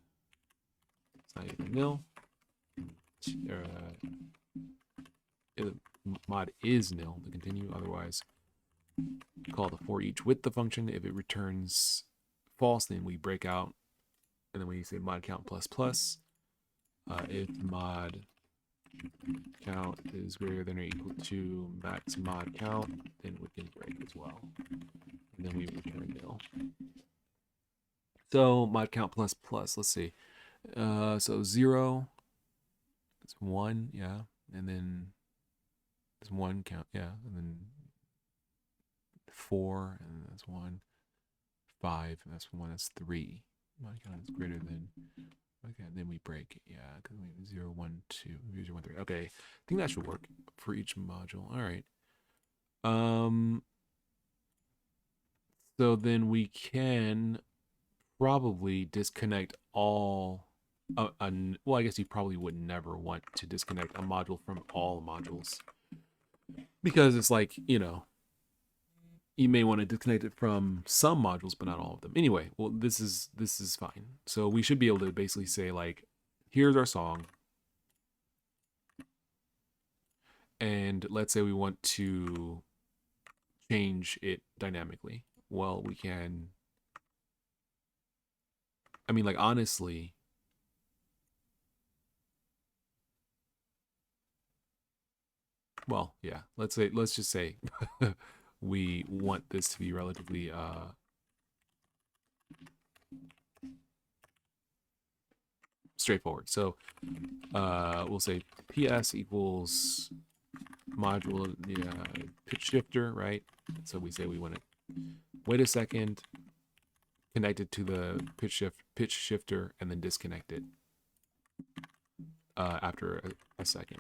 It's not even nil. Mod is nil to continue. Otherwise, call the for each with the function. If it returns false, then we break out, and then we say mod count plus plus. If mod count is greater than or equal to max mod count, then we can break as well, and then we return nil. So mod count plus plus. Let's see. So 0 is 1, yeah, and then it's 1 count, yeah, and then 4, and that's 1. 5, and that's 1, that's 3. Mod count is greater than. Okay, then we break, yeah, because we have 0, 1, 2, 0, 1, 3. Okay, I think that should work for each module. All right. So then we can probably disconnect all. Well, I guess you probably would never want to disconnect a module from all modules, because it's like, you know, you may want to disconnect it from some modules, but not all of them. Anyway, well, this is fine. So we should be able to basically say, like, here's our song. And let's say we want to change it dynamically. Well, we can. I mean, like, honestly, well, yeah, let's just say we want this to be relatively straightforward. So we'll say PS equals module pitch shifter, right? So we say we want to wait a second, connect it to the pitch shifter, and then disconnect it after a second.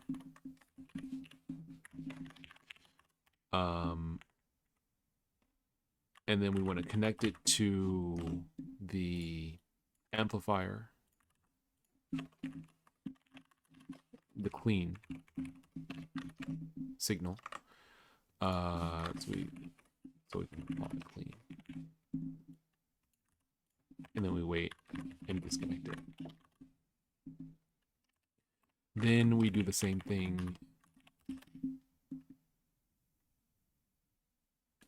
And then we want to connect it to the amplifier, the clean signal. So we can call it clean. And then we wait and disconnect it. Then we do the same thing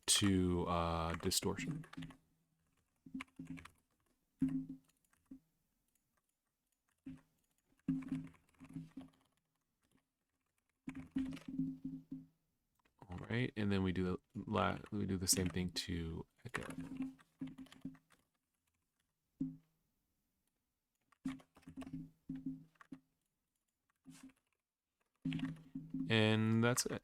to distortion. All right, and then we do the same thing to echo. And that's it.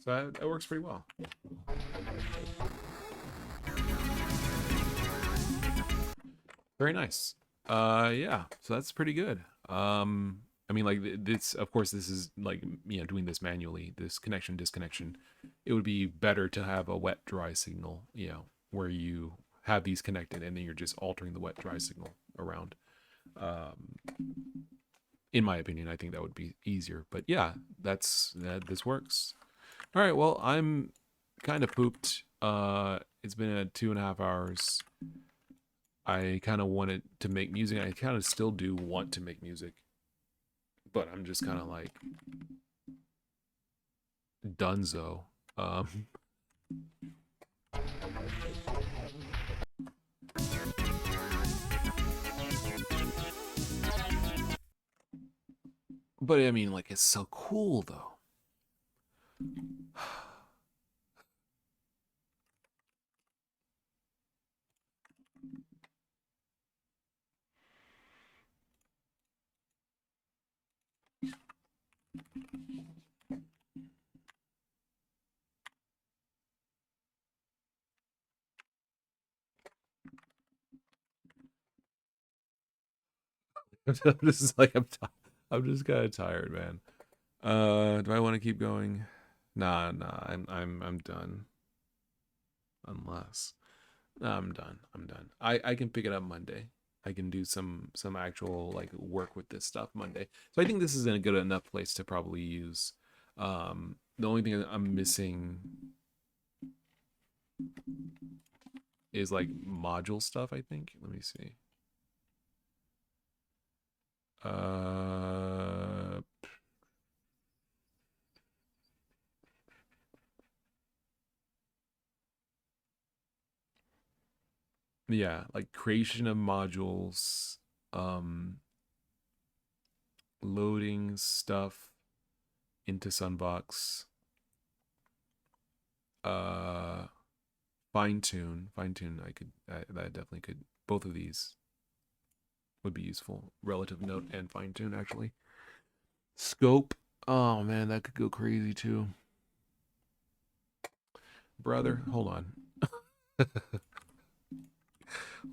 So that works pretty well. Very nice. Yeah, so that's pretty good. I mean, like, this, of course, this is like, you know, doing this manually, this connection, disconnection. It would be better to have a wet dry signal, you know, where you have these connected and then you're just altering the wet dry signal around. In my opinion, I think that would be easier. But yeah, this works. All right, well, I'm kind of pooped. It's been 2.5 hours. I kind of wanted to make music. I kind of still do want to make music, but I'm just kind of like dunzo. But I mean, like, it's so cool though. I'm just like I'm just kind of tired, man. Do I want to keep going? Nah. I'm done. Unless I'm done. I'm done. I can pick it up Monday. I can do some actual like work with this stuff Monday. So I think this is in a good enough place to probably use. The only thing I'm missing is like module stuff, I think. Let me see. Uh yeah, like creation of modules, um loading stuff into Sunvox, uh fine tune. That definitely could, both of these would be useful. Relative note and fine tune actually. Scope, oh man, that could go crazy too. Brother, hold on.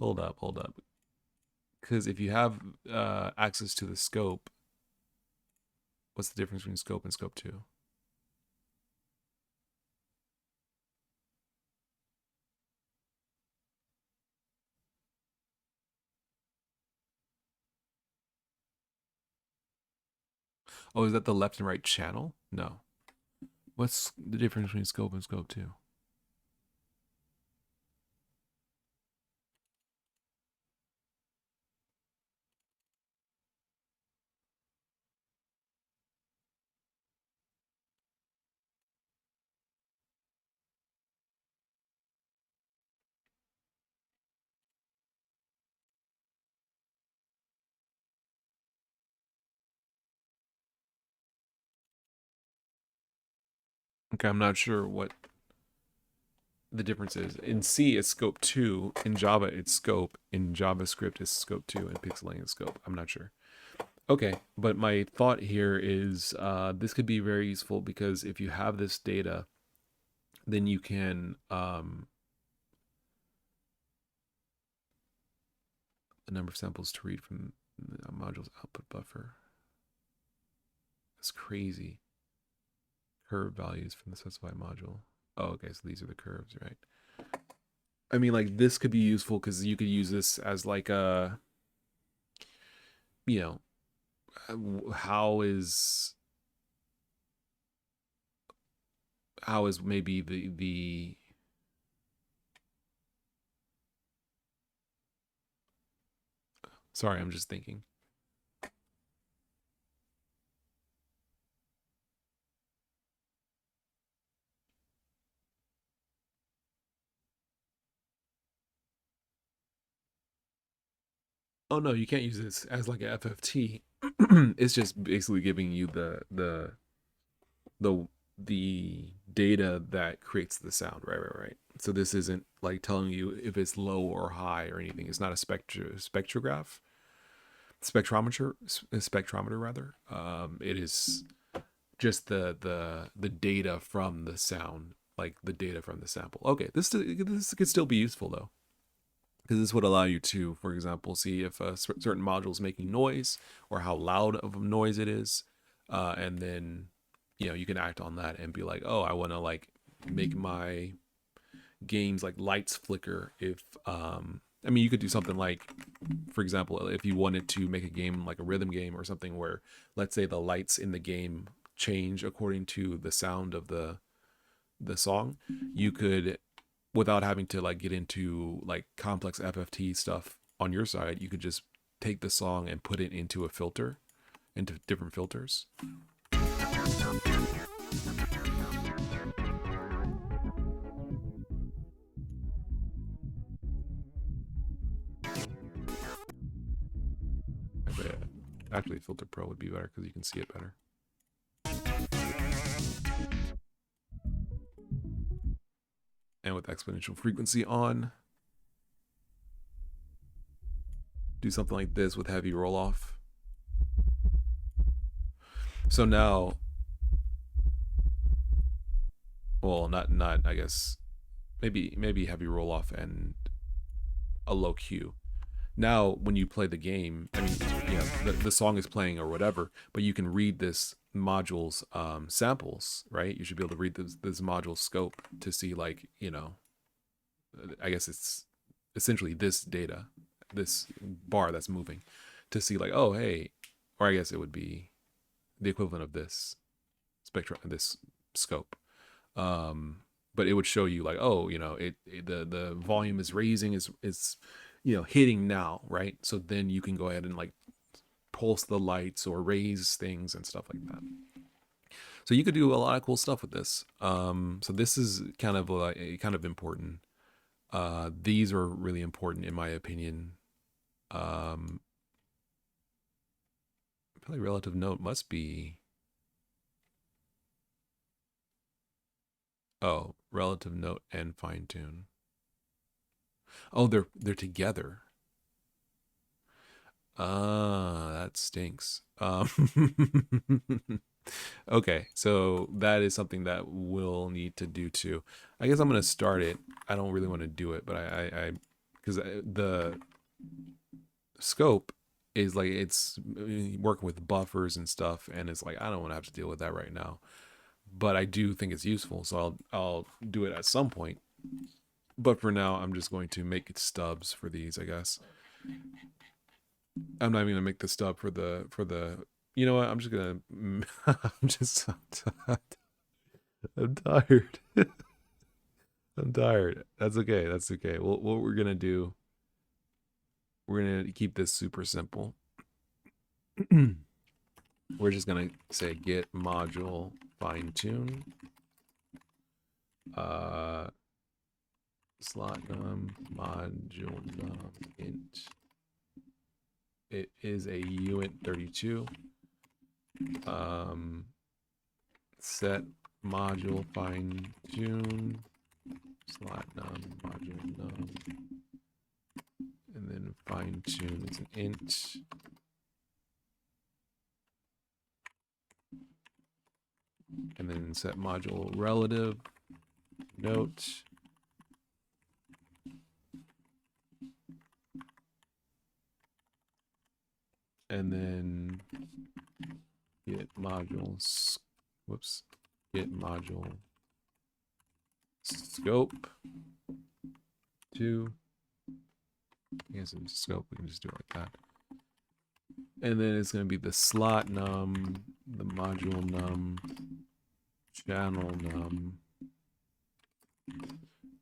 Hold up. Because if you have access to the scope, what's the difference between scope and scope 2? Oh, is that the left and right channel? No. What's the difference between scope and scope 2? Okay, I'm not sure what the difference is. In C, it's scope 2. In Java, it's scope. In JavaScript, it's scope 2. And pixelating is scope. I'm not sure. Okay, but my thought here is this could be very useful because if you have this data, then you can the number of samples to read from the module's output buffer. That's crazy. Curve values from the specified module. Oh, okay, so these are the curves, right? I mean, like this could be useful because you could use this as like a, you know, how is maybe the sorry, I'm just thinking. Oh no, you can't use this as like a FFT. It's just basically giving you the the data that creates the sound. Right. So this isn't like telling you if it's low or high or anything. It's not a spectrograph, spectrometer rather. It is just the data from the sound, like the data from the sample. Okay, this could still be useful though, because this would allow you to, for example, see if a certain module is making noise or how loud of a noise it is, and then you can act on that and be like, oh, I want to like make my games like lights flicker. If I mean, you could do something like, for example, if you wanted to make a game like a rhythm game or something where, let's say, the lights in the game change according to the sound of the song, you could, without having to like get into like complex FFT stuff on your side, you could just take the song and put it into a filter, into different filters. I bet. Actually, Filter Pro would be better because you can see it better. And with exponential frequency on, do something like this with heavy roll off. So now, well, not I guess maybe heavy roll off and a low Q. Now, when you play the game, I mean, the song is playing or whatever, but you can read this module's samples, right? You should be able to read this module scope to see, like, I guess it's essentially this data, this bar that's moving, to see like, oh, hey, or I guess it would be the equivalent of this spectrum, this scope. But it would show you like, oh, the volume is raising, is hitting now, right? So then you can go ahead and like pulse the lights or raise things and stuff like that. So you could do a lot of cool stuff with this. So this is kind of important. These are really important in my opinion. Probably relative note must be. Oh, relative note and fine tune. Oh, they're together. That stinks. Okay, so that is something that we'll need to do too. I guess I'm gonna start it. I don't really want to do it, but I because the scope is like, it's working with buffers and stuff, and it's like I don't want to have to deal with that right now. But I do think it's useful, so I'll do it at some point. But for now, I'm just going to make stubs for these, I guess. I'm not even gonna make the stub for the. You know what? I'm just gonna. I'm tired. I'm tired. That's okay. That's okay. Well, what we're gonna do? We're gonna keep this super simple. We're just gonna say get module fine tune. Slot num module num int. It is a uint32. Set module fine tune slot num module num, and then fine tune is an int. And then set module relative note. And then get modules, get module scope 2. I guess it's scope, we can just do it like that. And then it's going to be the slot num, the module num, channel num.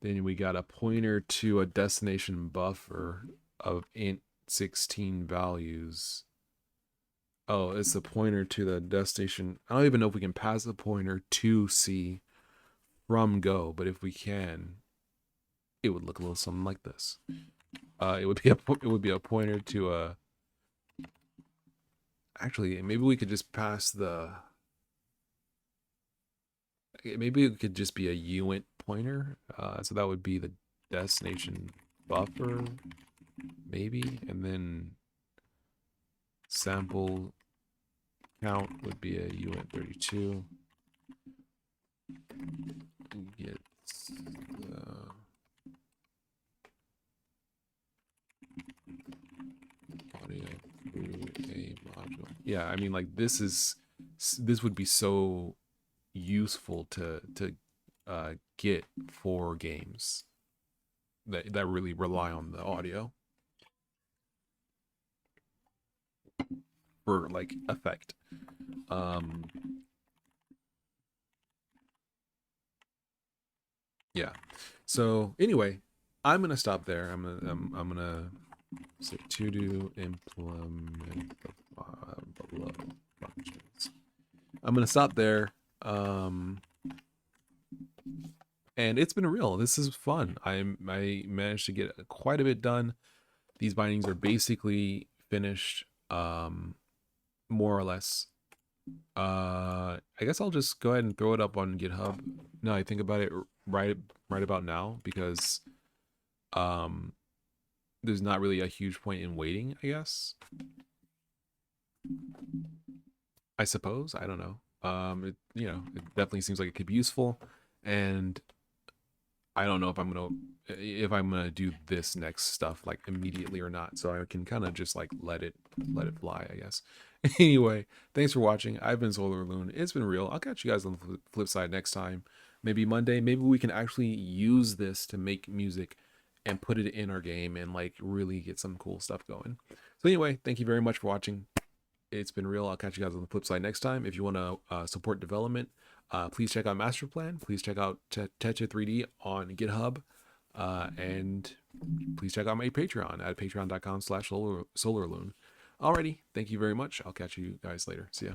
Then we got a pointer to a destination buffer of int 16 values. Oh, it's a pointer to the destination. I don't even know if we can pass the pointer to C from Go, but if we can, it would look a little something like this. It would be a pointer to a. Actually, maybe we could just pass the. Maybe it could just be a uint pointer. So that would be the destination buffer, maybe, and then sample count would be a uint32. Get audio through a module. Yeah, I mean, like this would be so useful to get for games that really rely on the audio for like effect. Yeah. So anyway, I'm gonna stop there. I'm gonna say to do implement the below functions. I'm gonna stop there. And it's been real. This is fun. I managed to get quite a bit done. These bindings are basically finished. more or less. I guess I'll just go ahead and throw it up on GitHub. No, I think about it right about now, because um there's not really a huge point in waiting, I guess. I suppose. I don't know. It, it definitely seems like it could be useful, and I don't know if I'm gonna do this next stuff like immediately or not. So I can kind of just like let it fly, I guess. Anyway, thanks for watching. I've been Solar Loon. It's been real. I'll catch you guys on the flip side next time. Maybe Monday. Maybe we can actually use this to make music and put it in our game and like really get some cool stuff going. So anyway, thank you very much for watching. It's been real. I'll catch you guys on the flip side next time. If you want to support development, please check out Masterplan. Please check out Techa 3D on GitHub. And please check out my Patreon at patreon.com/solarloon. Alrighty. Thank you very much. I'll catch you guys later. See ya.